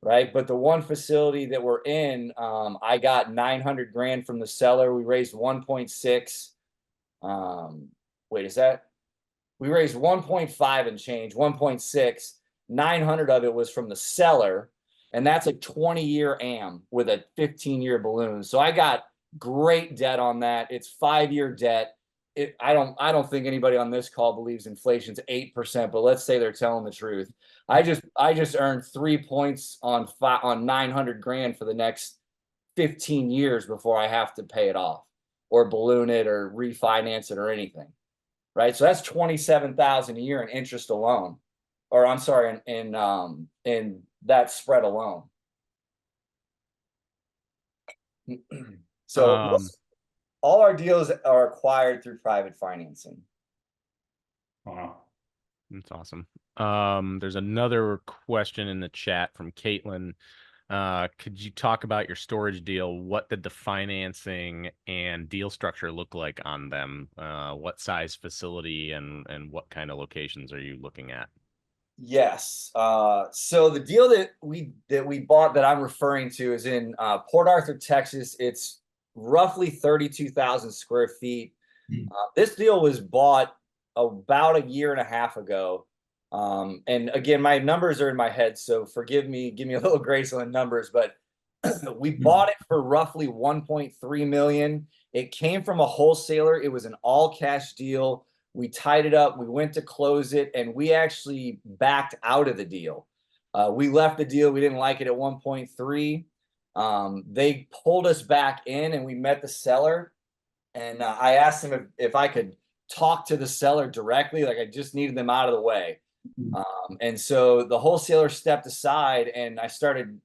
Right. But the one facility that we're in, I got 900 grand from the seller. We raised 1.6. We raised 1.5 and change, 1.6. 900 of it was from the seller. And that's a 20-year AM with a 15-year balloon. So I got great debt on that. It's 5-year debt. I don't think anybody on this call believes inflation's 8%, but let's say they're telling the truth. I just earned 3 points on 900 grand for the next 15 years before I have to pay it off or balloon it or refinance it or anything. Right. So that's 27,000 a year in interest alone. Or I'm sorry, in that spread alone. So all our deals are acquired through private financing. Wow. That's awesome. There's another question in the chat from Caitlin. Could you talk about your storage deal? What did the financing and deal structure look like on them? What size facility and what kind of locations are you looking at? Yes. So the deal that we bought that I'm referring to is in Port Arthur, Texas. It's roughly 32,000 square feet. This deal was bought about a year and a half ago. And again, my numbers are in my head, so forgive me, give me a little grace on the numbers, but we bought it for roughly 1.3 million. It came from a wholesaler. It was an all cash deal. We tied it up. We went to close it, and we actually backed out of the deal. We left the deal. We didn't like it at 1.3. They pulled us back in, and we met the seller. And I asked them if I could talk to the seller directly. Like, I just needed them out of the way. And so the wholesaler stepped aside, and I started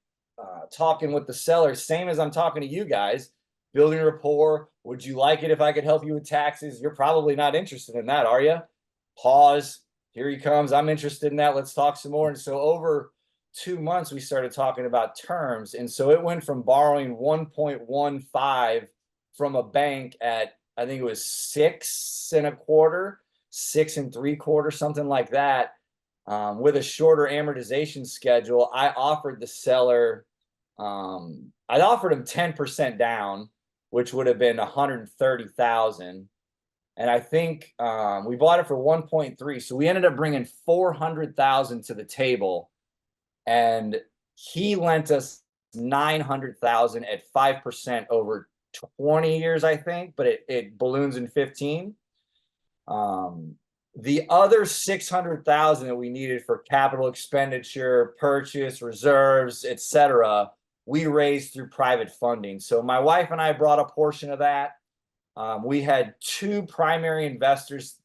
talking with the seller, same as I'm talking to you guys, building rapport. Would you like it if I could help you with taxes? You're probably not interested in that, are you? Pause. Here he comes. I'm interested in that. Let's talk some more. And so over 2 months, we started talking about terms. And so it went from borrowing 1.15 from a bank at, I think it was 6 1/4, 6 3/4, something like that. With a shorter amortization schedule. I offered the seller, I offered him 10% down, which would have been 130,000. And I think we bought it for 1.3. So we ended up bringing 400,000 to the table, and he lent us 900,000 at 5% over 20 years, I think, but it balloons in 15. The other 600,000 that we needed for capital expenditure, purchase, reserves, etc., we raised through private funding. So my wife and I brought a portion of that. We had 2 primary investors,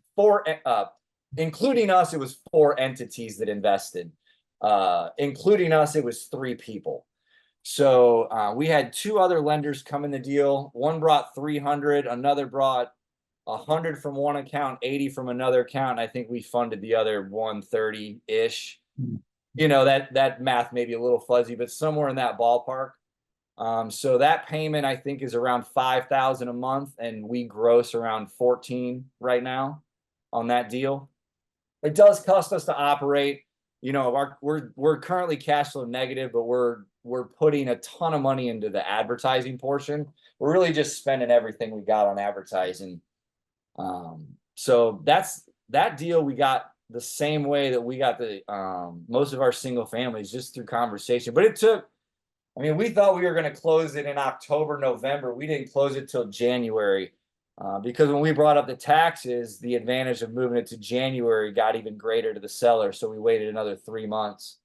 including us, it was 4 entities that invested. Including us, it was 3 people. So we had 2 other lenders come in the deal. One brought 300, another brought 100 from one account, 80 from another account. I think we funded the other 130-ish. You know, that math may be a little fuzzy, but somewhere in that ballpark. So that payment, I think, is around 5,000 a month, and we gross around 14 right now on that deal. It does cost us to operate. You know, we're currently cash flow negative, but we're putting a ton of money into the advertising portion. We're really just spending everything we got on advertising. So that deal we got the same way that we got the most of our single families, just through conversation. But it took, I mean, we thought we were going to close it in October, November. We didn't close it till January, because when we brought up the taxes, the advantage of moving it to January got even greater to the seller. So we waited another 3 months,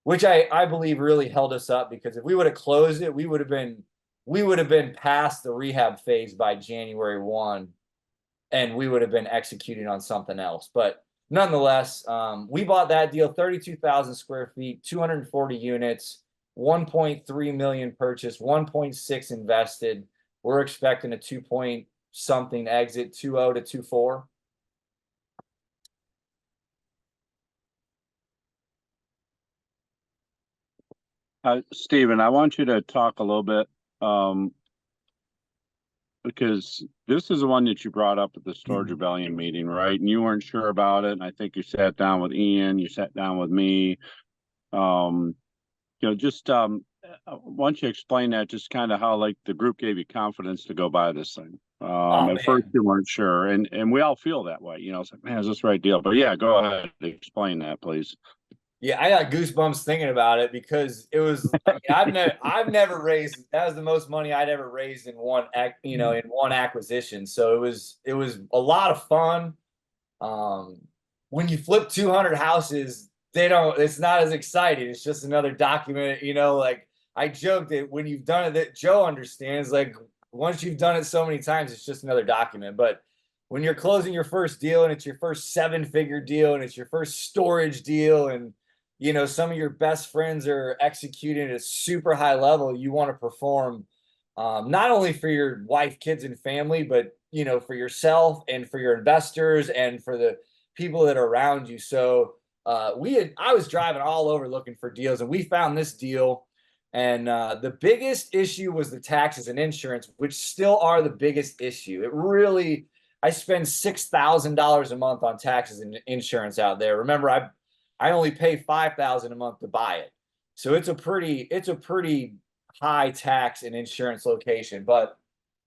which I believe really held us up, because if we would have closed it, we would have been past the rehab phase by January 1. And we would have been executing on something else. But nonetheless, we bought that deal, 32,000 square feet, 240 units, 1.3 million purchase, 1.6 invested. We're expecting a 2-point-something exit, 2.0 to 2.4. Stephen, I want you to talk a little bit, because this is the one that you brought up at the Storage Rebellion meeting, right? And you weren't sure about it. And I think you sat down with Ian, you sat down with me. You know, just why don't you explain that, just kind of how, like, the group gave you confidence to go buy this thing. At first you weren't sure, and we all feel that way, you know. It's like, man, is this the right deal? But yeah, go ahead, explain that, please. Yeah, I got goosebumps thinking about it, because it was, I mean, I've never raised, that was the most money I'd ever raised in one acquisition. So it was a lot of fun. When you flip 200 houses, it's not as exciting. It's just another document, you know, like I joked that when you've done it, that Joe understands, like once you've done it so many times, it's just another document. But when you're closing your first deal and it's your first 7-figure deal and it's your first storage deal, and you know some of your best friends are executing at a super high level, you want to perform not only for your wife, kids, and family, but you know for yourself and for your investors and for the people that are around you. So I was driving all over looking for deals, and we found this deal. And the biggest issue was the taxes and insurance, which still are the biggest issue. It really, I spend $6,000 a month on taxes and insurance out there. Remember, I only pay $5,000 a month to buy it, so it's a pretty high tax and insurance location. But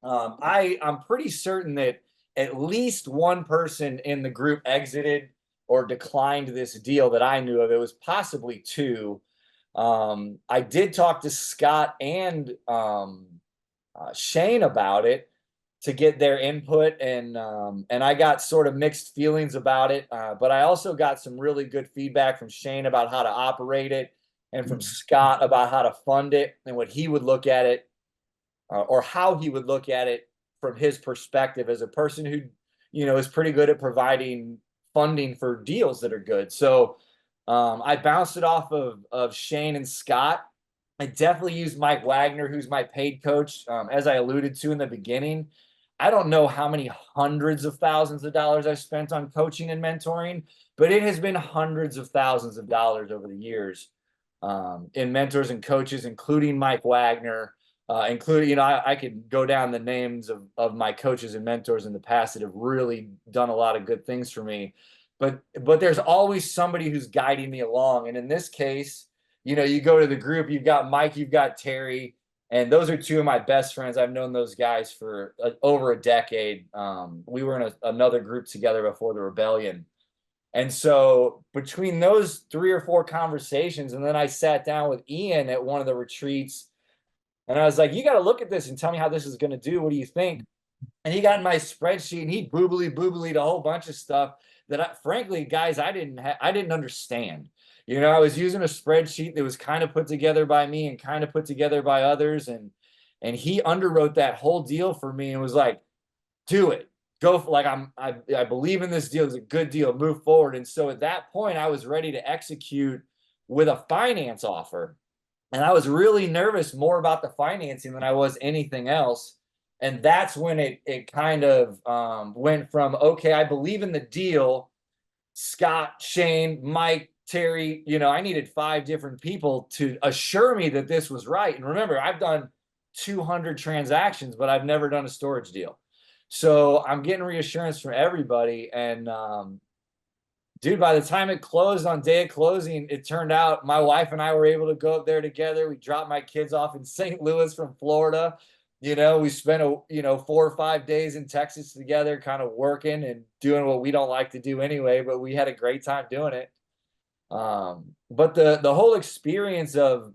I'm pretty certain that at least one person in the group exited or declined this deal that I knew of. It was possibly two. I did talk to Scott and Shane about it to get their input, and I got sort of mixed feelings about it. But I also got some really good feedback from Shane about how to operate it, and from Scott about how to fund it and what he would look at it, or how he would look at it from his perspective as a person who, you know, is pretty good at providing funding for deals that are good. So I bounced it off of Shane and Scott. I definitely used Mike Wagner, who's my paid coach. As I alluded to in the beginning, I don't know how many hundreds of thousands of dollars I've spent on coaching and mentoring, but it has been hundreds of thousands of dollars over the years in mentors and coaches, including Mike Wagner, including, you know, I could go down the names of my coaches and mentors in the past that have really done a lot of good things for me. But there's always somebody who's guiding me along. And in this case, you know, you go to the group, you've got Mike, you've got Terry, and those are two of my best friends. I've known those guys for over a decade. We were in another group together before the rebellion. And so between those 3 or 4 conversations, and then I sat down with Ian at one of the retreats, and I was like, you got to look at this and tell me how this is going to do. What do you think? And he got in my spreadsheet and he boobly a whole bunch of stuff that frankly, guys, I didn't understand. You know, I was using a spreadsheet that was kind of put together by me and kind of put together by others. And he underwrote that whole deal for me and was like, do it. Go for, like, I believe in this deal. It's a good deal. Move forward. And so at that point, I was ready to execute with a finance offer. And I was really nervous more about the financing than I was anything else. And that's when it kind of went from, okay, I believe in the deal. Scott, Shane, Mike, Terry, you know, I needed 5 different people to assure me that this was right. And remember, I've done 200 transactions, but I've never done a storage deal. So I'm getting reassurance from everybody. And dude, by the time it closed on day of closing, it turned out my wife and I were able to go up there together. We dropped my kids off in St. Louis from Florida. You know, we spent 4 or 5 days in Texas together, kind of working and doing what we don't like to do anyway, but we had a great time doing it. But the whole experience of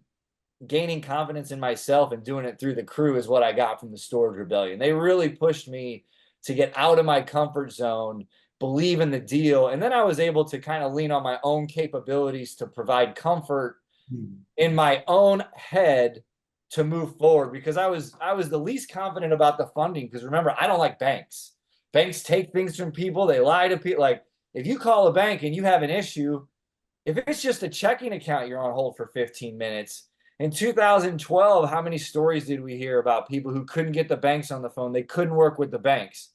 gaining confidence in myself and doing it through the crew is what I got from the Storage Rebellion. They really pushed me to get out of my comfort zone, believe in the deal, and then I was able to kind of lean on my own capabilities to provide comfort in my own head to move forward, because I was the least confident about the funding. Because remember, I don't like banks. Banks take things from people. They lie to people. Like, if you call a bank and you have an issue, if it's just a checking account, you're on hold for 15 minutes. In 2012, how many stories did we hear about people who couldn't get the banks on the phone? They couldn't work with the banks.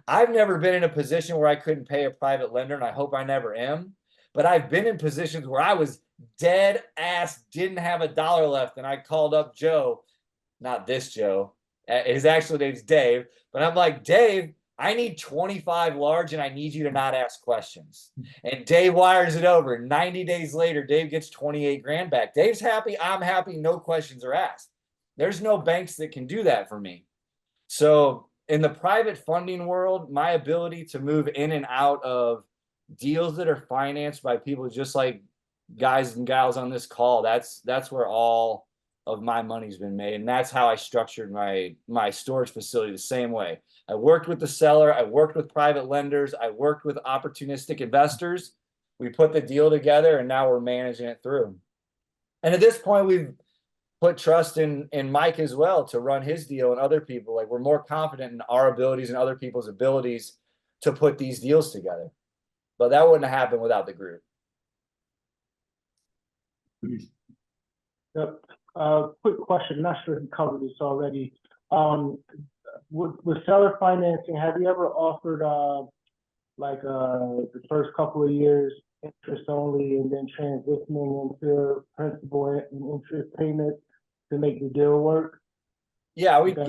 I've never been in a position where I couldn't pay a private lender, and I hope I never am. But I've been in positions where I was dead ass, didn't have $1 left, and I called up Joe, not this Joe, his actual name's Dave, but I'm like, Dave, I need 25 large and I need you to not ask questions. And Dave wires it over. 90 days later, Dave gets 28 grand back. Dave's happy, I'm happy, no questions are asked. There's no banks that can do that for me. So in the private funding world, my ability to move in and out of deals that are financed by people just like guys and gals on this call, that's where all of my money's been made. And that's how I structured my storage facility the same way. I worked with the seller, I worked with private lenders, I worked with opportunistic investors. We put the deal together and now we're managing it through. And at this point, put trust in Mike as well to run his deal and other people. Like we're more confident in our abilities and other people's abilities to put these deals together. But that wouldn't have happened without the group. Yep. Quick question. Not sure if you covered this already. With seller financing, have you ever offered the first couple of years interest only and then transitioning into principal and interest payments to make the deal work? Yeah, we do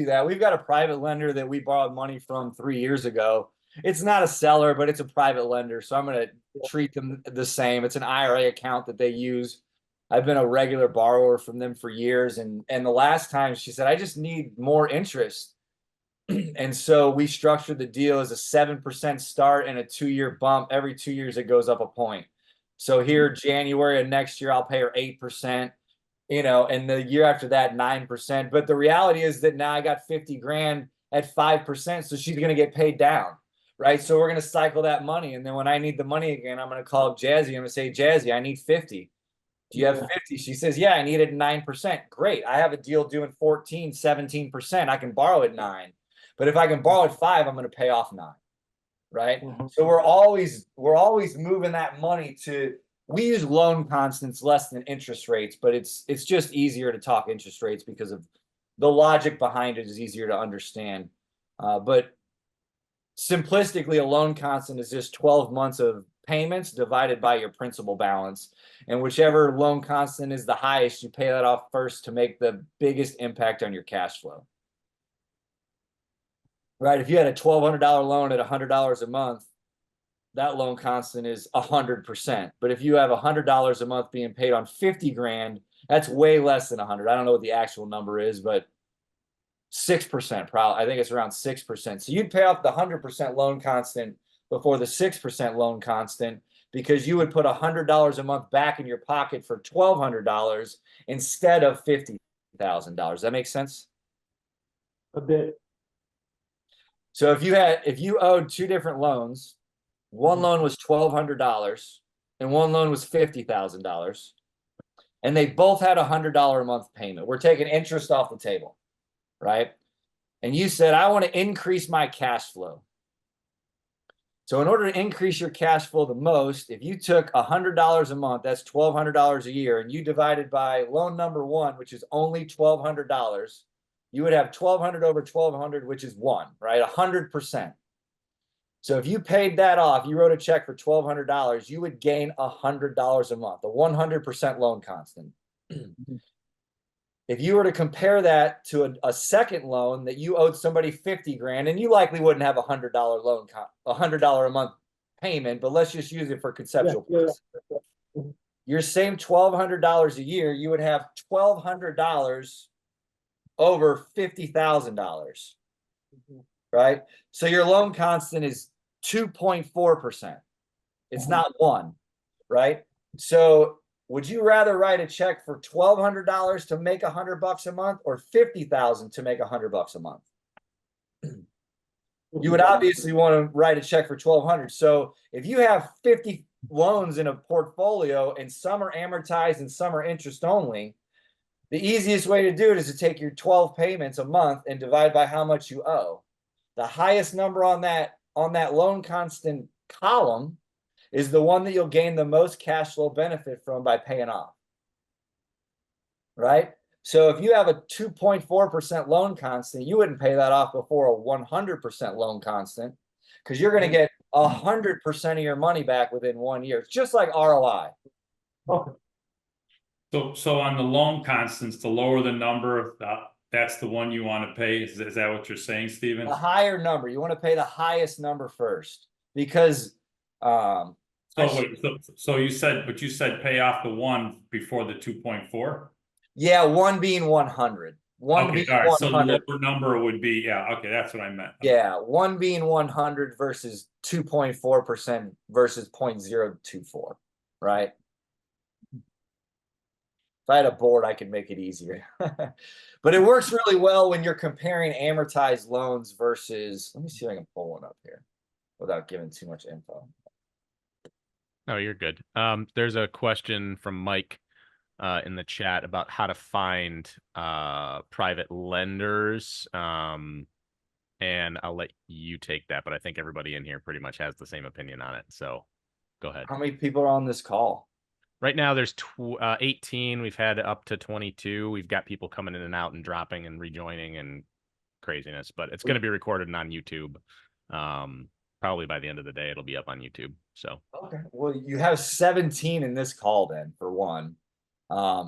that. We've got a private lender that we borrowed money from 3 years ago. It's not a seller, but it's a private lender, so I'm going to treat them the same. It's an IRA account that they use. I've been a regular borrower from them for years, and the last time she said, I just need more interest. And so we structured the deal as a 7% start and a 2-year bump. Every 2 years, it goes up a point. So here, January of next year, I'll pay her 8%, and the year after that, 9%. But the reality is that now I got 50 grand at 5%. So she's going to get paid down, right? So we're going to cycle that money. And then when I need the money again, I'm going to call up Jazzy. I'm going to say, Jazzy, I need 50. Do you have 50? She says, yeah, I need it 9%. Great. I have a deal doing 14, 17%. I can borrow at 9. But if I can borrow at 5, I'm going to pay off 9. Right. So we're always moving that money to, we use loan constants less than interest rates, but it's just easier to talk interest rates because of the logic behind it is easier to understand. But simplistically, a loan constant is just 12 months of payments divided by your principal balance. And whichever loan constant is the highest, you pay that off first to make the biggest impact on your cash flow. Right? If you had a $1,200 loan at $100 a month, that loan constant is 100%. But if you have $100 a month being paid on 50 grand, that's way less than 100. I don't know what the actual number is, but 6% probably. I think it's around 6%. So you'd pay off the 100% loan constant before the 6% loan constant because you would put $100 a month back in your pocket for $1,200 instead of $50,000. Does that make sense? A bit. So if you owed 2 different loans, one loan was $1,200 and one loan was $50,000, and they both had $100 a month payment. We're taking interest off the table, right? And you said, I want to increase my cash flow. So in order to increase your cash flow the most, if you took $100 a month, that's $1,200 a year, and you divided by loan number 1, which is only $1,200, you would have 1,200 over 1,200, which is 1, right? 100%. So if you paid that off, you wrote a check for $1,200, you would gain $100 a month, a 100% loan constant. If you were to compare that to a second loan that you owed somebody 50 grand, and you likely wouldn't have $100 loan, $100 a month payment, but let's just use it for conceptual purposes. Your same $1,200 a year, you would have $1,200 over $50,000, right? So your loan constant is 2.4%. It's not 1, right? So would you rather write a check for $1,200 to make $100 a month or $50,000 to make $100 a month? You would obviously want to write a check for $1,200. So if you have 50 loans in a portfolio and some are amortized and some are interest only, the easiest way to do it is to take your 12 payments a month and divide by how much you owe. The highest number on that loan constant column is the one that you'll gain the most cash flow benefit from by paying off. Right? So if you have a 2.4% loan constant, you wouldn't pay that off before a 100% loan constant because you're going to get 100% of your money back within 1 year. It's just like ROI. Okay. So on the loan constants, the lower the number, that's the one you want to pay. Is that what you're saying, Steven? The higher number. You want to pay the highest number first because so you said pay off the 1 before the 2.4? Yeah, 1 being 100. One okay, being all right. 100. So the lower number would be, okay, that's what I meant. Yeah, 1 being 100 versus 2.4% versus 0.024, right? If I had a board, I could make it easier. But it works really well when you're comparing amortized loans versus, let me see if I can pull one up here without giving too much info. No, you're good. There's a question from Mike. in the chat about how to find private lenders. And I'll let you take that, but I think everybody in here pretty much has the same opinion on it. So go ahead. How many people are on this call? Right now there's 18. We've had up to 22. We've got people coming in and out and dropping and rejoining and craziness, but it's going to be recorded and on YouTube. Probably by the end of the day, it'll be up on YouTube. So Okay. Well, you have 17 in this call then, for one.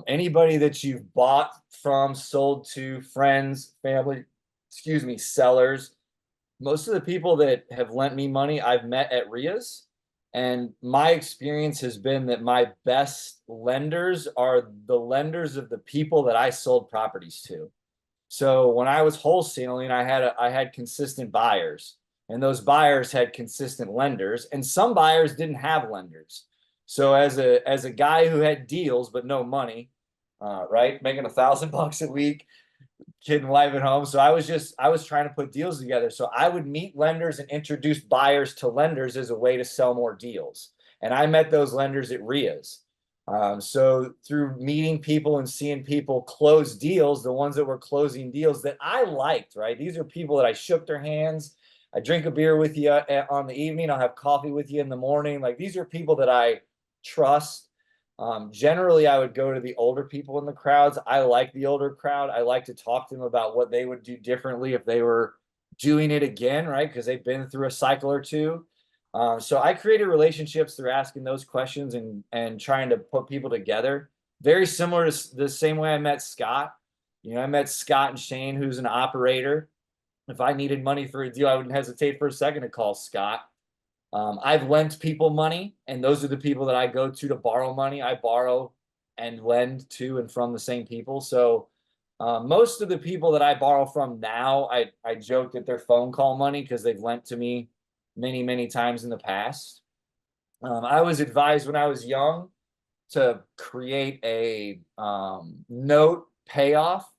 Anybody that you've bought from, sold to, friends, family, excuse me, sellers. Most of the people that have lent me money I've met at REIAs. And my experience has been that my best lenders are the lenders of the people that I sold properties to. So when I was wholesaling, I had consistent buyers, and those buyers had consistent lenders, and some buyers didn't have lenders. So as a guy who had deals but no money, right, making $1,000 a week, kid and wife at home. So I was trying to put deals together. So I would meet lenders and introduce buyers to lenders as a way to sell more deals. And I met those lenders at RIAs. So through meeting people and seeing people close deals, the ones that were closing deals that I liked, right? These are people that I shook their hands. I drink a beer with you on the evening. I'll have coffee with you in the morning. Like, these are people that I trust. Generally, I would go to the older people in the crowds. I like the older crowd. I like to talk to them about what they would do differently if they were doing it again, right? Because they've been through a cycle or two. So I created relationships through asking those questions and trying to put people together. Very similar to the same way I met Scott. You know, I met Scott and Shane, who's an operator. If I needed money for a deal, I wouldn't hesitate for a second to call Scott. I've lent people money, and those are the people that I go to borrow money. I borrow and lend to and from the same people. So most of the people that I borrow from now, I joke that they're phone call money because they've lent to me many, many times in the past. I was advised when I was young to create a note payoff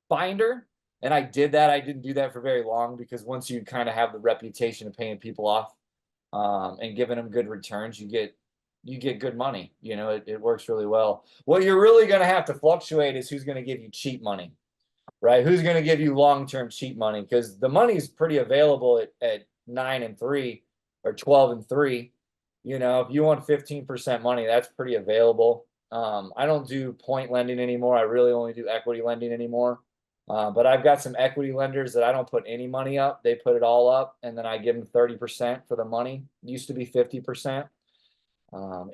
binder. And I did that. I didn't do that for very long because once you kind of have the reputation of paying people off and giving them good returns, you get good money. You know, it works really well. What you're really going to have to fluctuate is who's going to give you cheap money, right? Who's going to give you long-term cheap money? Because the money is pretty available at 9 and 3 or 12 and 3. You know, if you want 15% money, that's pretty available. I don't do point lending anymore. I really only do equity lending anymore. But I've got some equity lenders that I don't put any money up. They put it all up, and then I give them 30% for the money. It used to be 50%.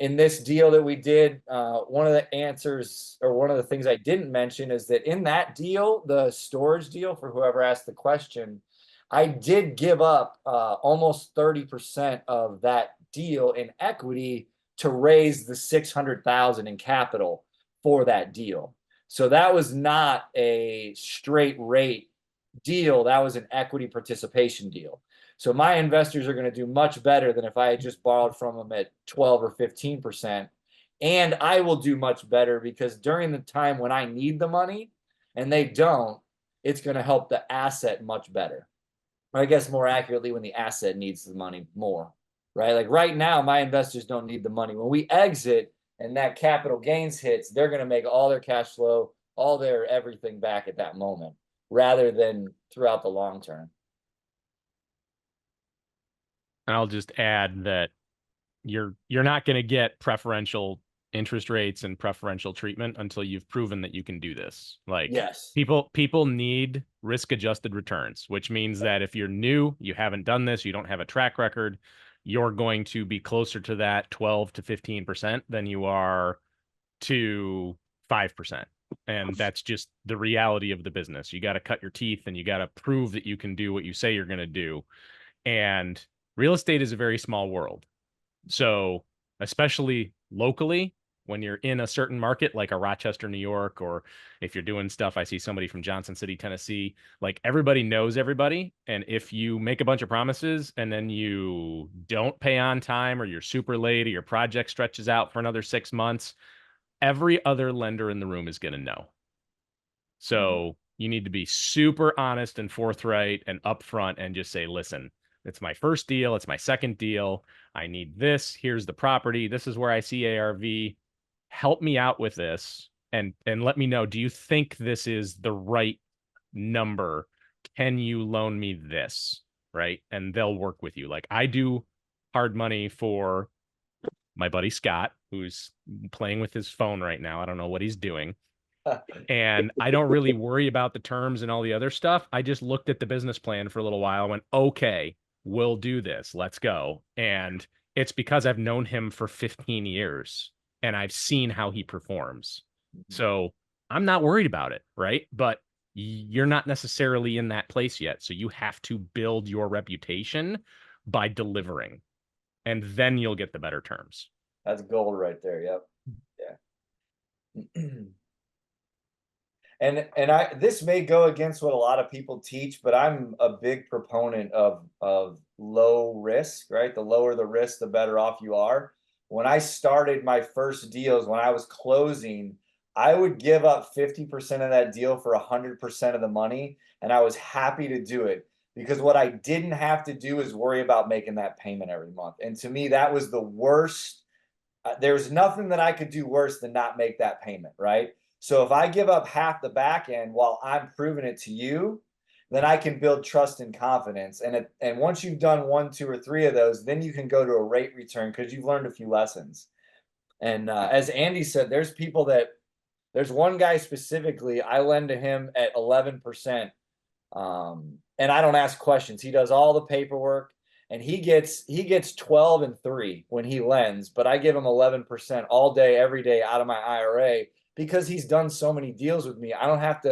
In this deal that we did, one of the answers, or one of the things I didn't mention, is that in that deal, the storage deal, for whoever asked the question, I did give up almost 30% of that deal in equity to raise the $600,000 in capital for that deal. So that was not a straight rate deal. That was an equity participation deal. So my investors are going to do much better than if I had just borrowed from them at 12 or 15%. And I will do much better because during the time when I need the money and they don't, it's going to help the asset much better. Or I guess more accurately, when the asset needs the money more, right? Like right now, my investors don't need the money. When we exit, and that capital gains hits, they're going to make all their cash flow, all their everything back at that moment, rather than throughout the long term. And I'll just add that you're not going to get preferential interest rates and preferential treatment until you've proven that you can do this. Like, yes, people need risk-adjusted returns, which means that if you're new, you haven't done this, you don't have a track record, you're going to be closer to that 12 to 15% than you are to 5%. And that's just the reality of the business. You got to cut your teeth and you got to prove that you can do what you say you're going to do. And real estate is a very small world. So especially locally, when you're in a certain market, like a Rochester, New York, or if you're doing stuff, I see somebody from Johnson City, Tennessee, like everybody knows everybody. And if you make a bunch of promises and then you don't pay on time, or you're super late, or your project stretches out for another 6 months, every other lender in the room is going to know. So you need to be super honest and forthright and upfront and just say, listen, it's my first deal. It's my second deal. I need this. Here's the property. This is where I see ARV. help me out with this and let me know, do you think this is the right number? Can you loan me this? Right. And they'll work with you. Like I do hard money for my buddy Scott, who's playing with his phone right now. I don't know what he's doing. And I don't really worry about the terms and all the other stuff. I just looked at the business plan for a little while and went, okay, we'll do this. Let's go. And it's because I've known him for 15 years and I've seen how he performs. So I'm not worried about it. Right. But you're not necessarily in that place yet. So you have to build your reputation by delivering, and then you'll get the better terms. That's gold right there. Yep. Yeah. And this may go against what a lot of people teach, but I'm a big proponent of low risk, right? The lower the risk, the better off you are. When I started my first deals, when I was closing, I would give up 50% of that deal for 100% of the money, and I was happy to do it because what I didn't have to do is worry about making that payment every month. And to me, that was the worst. There's nothing that I could do worse than not make that payment, right? So if I give up half the back end while I'm proving it to you, then I can build trust and confidence. And once you've done 1, 2, or 3 of those, then you can go to a rate return because you've learned a few lessons. And as Andy said, there's one guy specifically, I lend to him at 11%. And I don't ask questions. He does all the paperwork, and he gets 12 and 3 when he lends, but I give him 11% all day, every day out of my IRA because he's done so many deals with me. I don't have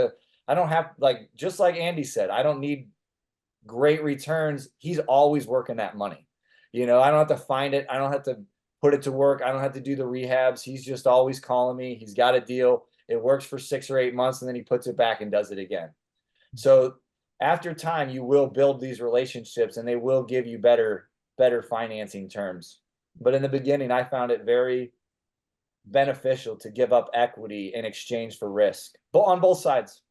like, just like Andy said, I don't need great returns. He's always working that money. I don't have to find it. I don't have to put it to work. I don't have to do the rehabs. He's just always calling me. He's got a deal. It works for 6 or 8 months, and then he puts it back and does it again. So after time, you will build these relationships and they will give you better financing terms. But in the beginning, I found it very beneficial to give up equity in exchange for risk, but on both sides.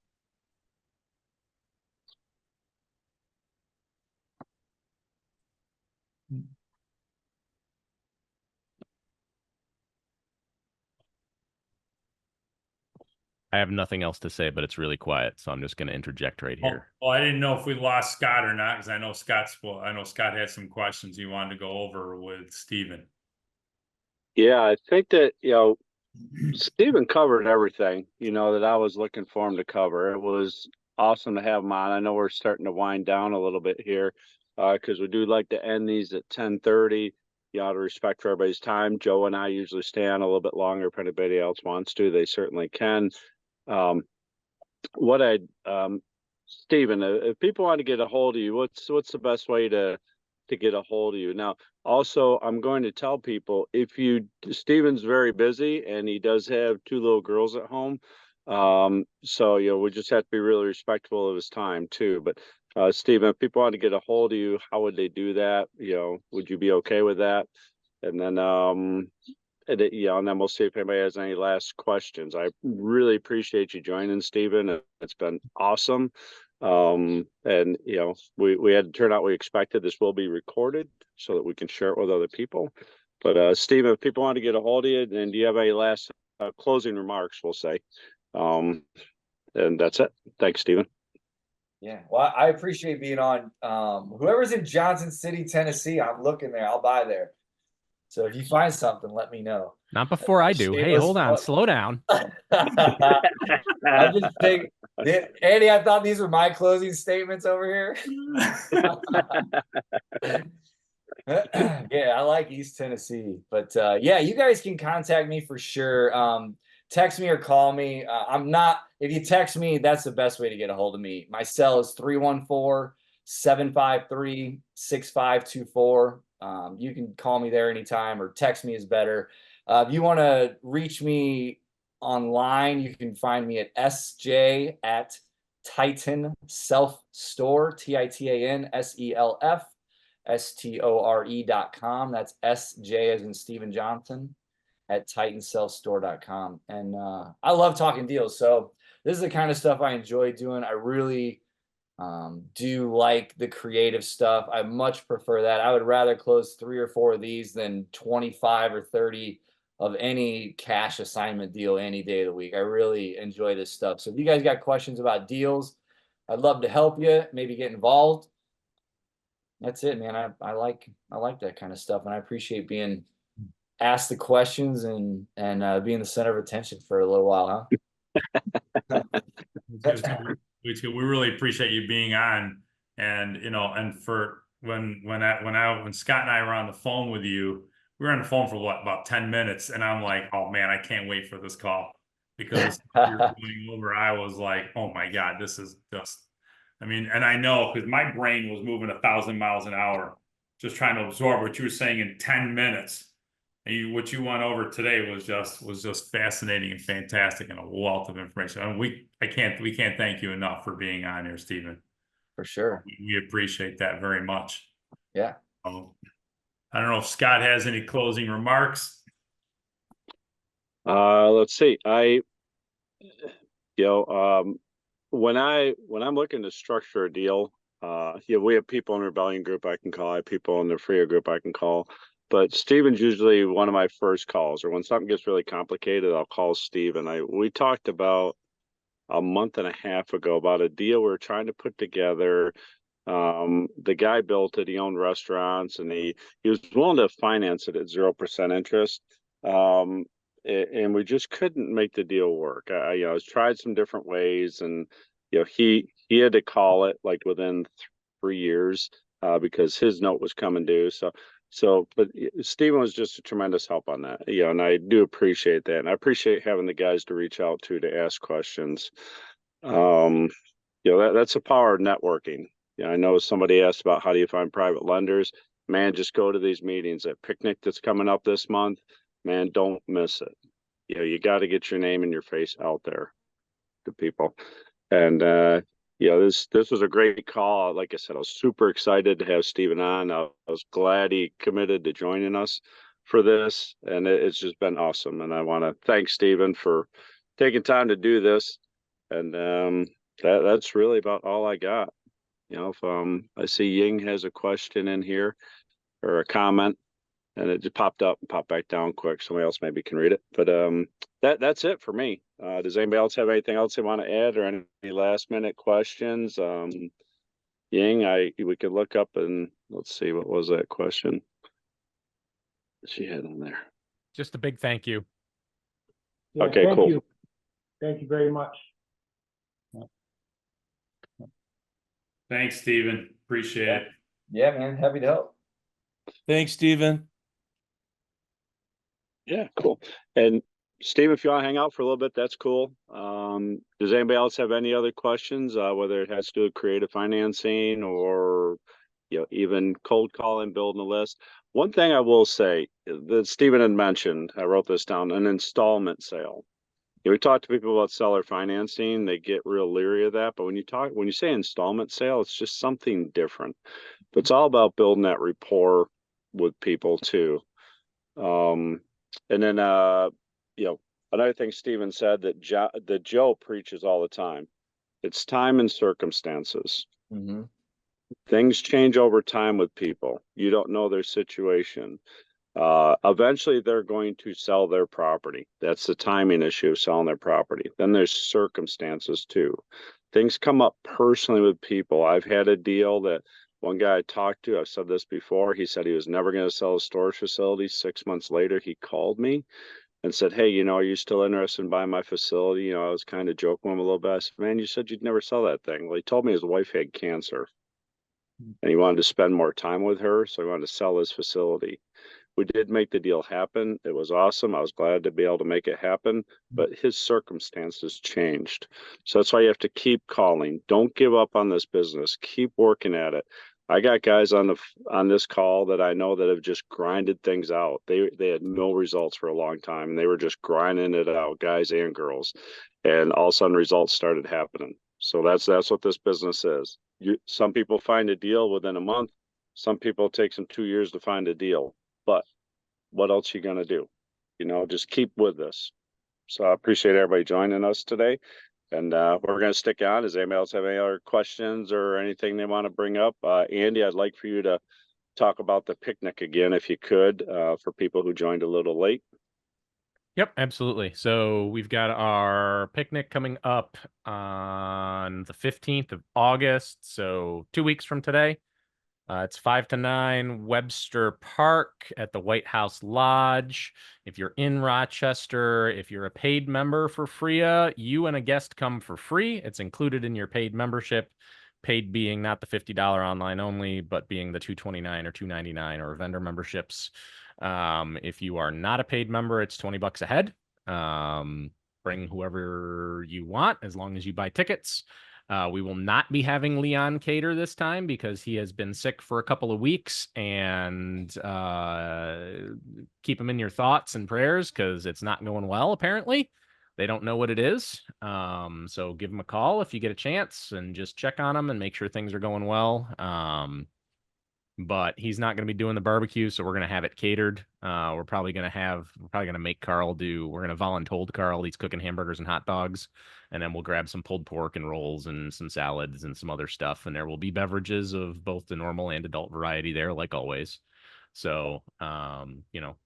I have nothing else to say, but it's really quiet, so I'm just going to interject right here. Oh, I didn't know if we lost Scott or not, because I know Scott had some questions he wanted to go over with Steven. Yeah, I think that, Steven covered everything, that I was looking for him to cover. It was awesome to have him on. I know we're starting to wind down a little bit here, because we do like to end these at 10:30, out of respect for everybody's time. Joe and I usually stay on a little bit longer. If anybody else wants to, they certainly can. Steven, if people want to get a hold of you, what's the best way to get a hold of you? Now, also, I'm going to tell people, Steven's very busy and he does have 2 little girls at home. So, we just have to be really respectful of his time too. But Steven, if people want to get a hold of you, how would they do that? Would you be okay with that? And then, and then we'll see if anybody has any last questions. I really appreciate you joining, Steven. It's been awesome. And we had to turn out we expected. This will be recorded so that we can share it with other people. But Steven, if people want to get a hold of you, then do you have any last closing remarks, we'll say? And that's it. Thanks, Steven. Yeah, well, I appreciate being on. Whoever's in Johnson City, Tennessee, I'm looking there. I'll buy there. So if you find something, let me know. Not before I do. Hey, hold on, slow down. I just think, Andy, I thought these were my closing statements over here. Yeah, I like East Tennessee, but yeah, you guys can contact me for sure. Text me or call me. If you text me, that's the best way to get a hold of me. My cell is 314-753-6524. You can call me there anytime, or text me is better. If you want to reach me online, you can find me at SJ at Titan Self Store, TitanSelfStore.com. That's SJ as in Steven Johnson at TitanSelfStore.com. And I love talking deals. So this is the kind of stuff I enjoy doing. I really do like the creative stuff. I much prefer that. I would rather close 3 or 4 of these than 25 or 30 of any cash assignment deal any day of the week. I really enjoy this stuff. So if you guys got questions about deals, I'd love to help you, maybe get involved. That's it, man. I like that kind of stuff, and I appreciate being asked the questions and being the center of attention for a little while, huh? We really appreciate you being on, and and for when Scott and I were on the phone with you, we were on the phone for what, about 10 minutes, and I'm like, oh man, I can't wait for this call, because you're going over. I was like, oh my God, this is just, I mean, and I know, because my brain was moving 1,000 miles an hour, just trying to absorb what you were saying in 10 minutes. And what you went over today was just fascinating and fantastic, and a wealth of information. And we can't thank you enough for being on here, Stephen. For sure. We appreciate that very much. Yeah. I don't know if Scott has any closing remarks. Let's see. When I'm looking to structure a deal, we have people in the Rebellion group I can call, I have people in the FFREIA group I can call, but Steven's usually one of my first calls, or when something gets really complicated, I'll call Steve. And we talked about a month and a half ago about a deal we were trying to put together. The guy built it, he owned restaurants, and he was willing to finance it at 0% interest. And we just couldn't make the deal work. I tried some different ways, and he had to call it like within 3 years because his note was coming due. But Stephen was just a tremendous help on that, and I do appreciate that, and I appreciate having the guys to reach out to ask questions. That's a power of networking. I know somebody asked about how do you find private lenders. Man, just go to these meetings. At picnic that's coming up this month, man, don't miss it. You got to get your name and your face out there to people. And this was a great call. Like I said, I was super excited to have Stephen on. I was glad he committed to joining us for this, and it's just been awesome. And I want to thank Stephen for taking time to do this. And that's really about all I got. If I see Ying has a question in here or a comment, and it just popped up and popped back down quick. Somebody else maybe can read it. But that's it for me. Does anybody else have anything else they want to add, or any last minute questions? Ying, we could look up and let's see, what was that question she had on there? Just a big thank you. Yeah, Okay, thank cool. you. Thank you very much. Thanks, Stephen. Appreciate it. Yeah, man. Happy to help. Thanks, Stephen. Yeah, cool. And Steve, if you want to hang out for a little bit, that's cool. Does anybody else have any other questions, whether it has to do with creative financing or even cold calling, building a list? One thing I will say that Stephen had mentioned, I wrote this down, an installment sale. We talk to people about seller financing, they get real leery of that. But when you say installment sale, it's just something different. But it's all about building that rapport with people too. And then another thing Stephen said that Joe preaches all the time. It's time and circumstances. Mm-hmm. Things change over time with people. You don't know their situation. Eventually they're going to sell their property. That's the timing issue of selling their property. Then there's circumstances too. Things come up personally with people. I've had a deal that one guy I talked to, I've said this before, he said he was never going to sell a storage facility. 6 months later, he called me and said, hey, are you still interested in buying my facility? I was kind of joking with him a little bit. I said, man, you said you'd never sell that thing. Well, he told me his wife had cancer and he wanted to spend more time with her. So he wanted to sell his facility. We did make the deal happen. It was awesome. I was glad to be able to make it happen, but his circumstances changed. So that's why you have to keep calling. Don't give up on this business. Keep working at it. I got guys on this call that I know that have just grinded things out. They had no results for a long time, and they were just grinding it out, guys and girls. And all of a sudden results started happening. So that's what this business is. Some people find a deal within a month. Some people it takes them 2 years to find a deal. But what else are you going to do? Just keep with this. So I appreciate everybody joining us today. And we're going to stick on. Does anybody else have any other questions or anything they want to bring up? Andy, I'd like for you to talk about the picnic again, if you could, for people who joined a little late. Yep, absolutely. So we've got our picnic coming up on the 15th of August. So 2 weeks from today. It's 5 to 9, Webster Park at the White House Lodge. If you're in Rochester, if you're a paid member for FFREIA, you and a guest come for free. It's included in your paid membership. Paid being not the $50 online only, but being the $229 or $299 or vendor memberships. If you are not a paid member, it's $20 a head. Bring whoever you want as long as you buy tickets. We will not be having Leon cater this time because he has been sick for a couple of weeks, and keep him in your thoughts and prayers because it's not going well, apparently. They don't know what it is. So give him a call if you get a chance and just check on him and make sure things are going well. But he's not going to be doing the barbecue, so we're going to have it catered. We're probably going to make Carl we're going to voluntold Carl. He's cooking hamburgers and hot dogs, and then we'll grab some pulled pork and rolls and some salads and some other stuff. And there will be beverages of both the normal and adult variety there, like always. So,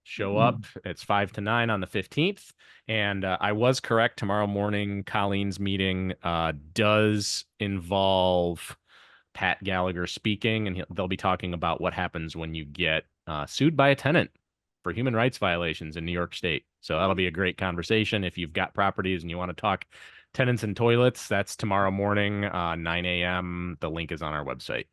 show up. It's 5 to 9 on the 15th. And I was correct. Tomorrow morning, Colleen's meeting does involve Pat Gallagher speaking, and they'll be talking about what happens when you get sued by a tenant for human rights violations in New York State. So that'll be a great conversation. If you've got properties and you want to talk tenants and toilets, that's tomorrow morning, 9 a.m. The link is on our website.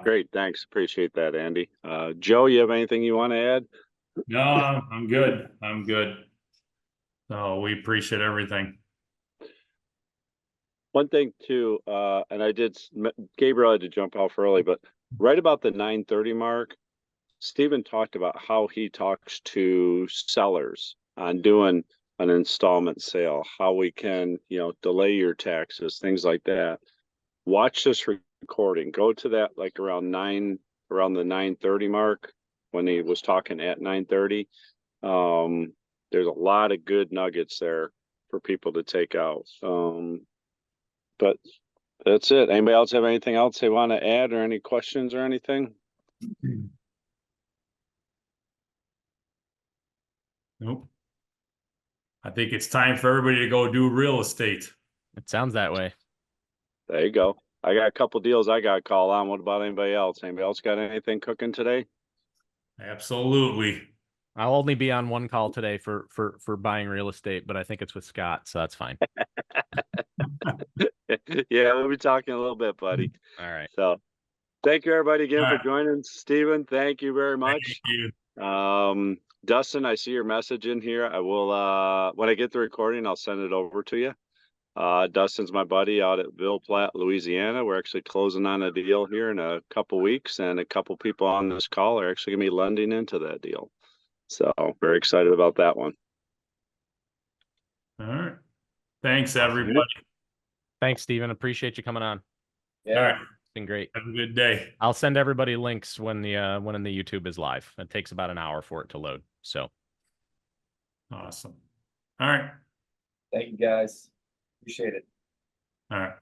Great, thanks. Appreciate that, Andy. Joe, you have anything you want to add? No, I'm good. I'm good. So we appreciate everything. One thing too, and Gabriel had to jump off early, but right about the 9:30 mark, Stephen talked about how he talks to sellers on doing an installment sale, how we can, delay your taxes, things like that. Watch this recording. Go to that like around the 9:30 mark when he was talking at 9:30. There's a lot of good nuggets there for people to take out. But that's it. Anybody else have anything else they want to add or any questions or anything? Nope. I think it's time for everybody to go do real estate. It sounds that way. There you go. I got a couple deals I got to call on. What about anybody else? Anybody else got anything cooking today? Absolutely. I'll only be on one call today for buying real estate, but I think it's with Scott, so that's fine. Yeah, we'll be talking a little bit, buddy. All right. So thank you everybody again All for right. joining. Stephen, thank you very much. Thank you. Dustin, I see your message in here. I will when I get the recording, I'll send it over to you. Dustin's my buddy out at Ville Platte, Louisiana. We're actually closing on a deal here in a couple weeks, and a couple people on this call are actually gonna be lending into that deal. So very excited about that one. All right. Thanks, everybody. Thanks, Stephen. Appreciate you coming on. All right. It's been great. Have a good day. I'll send everybody links when the YouTube is live. It takes about an hour for it to load. So Awesome. All right. Thank you guys. Appreciate it. All right.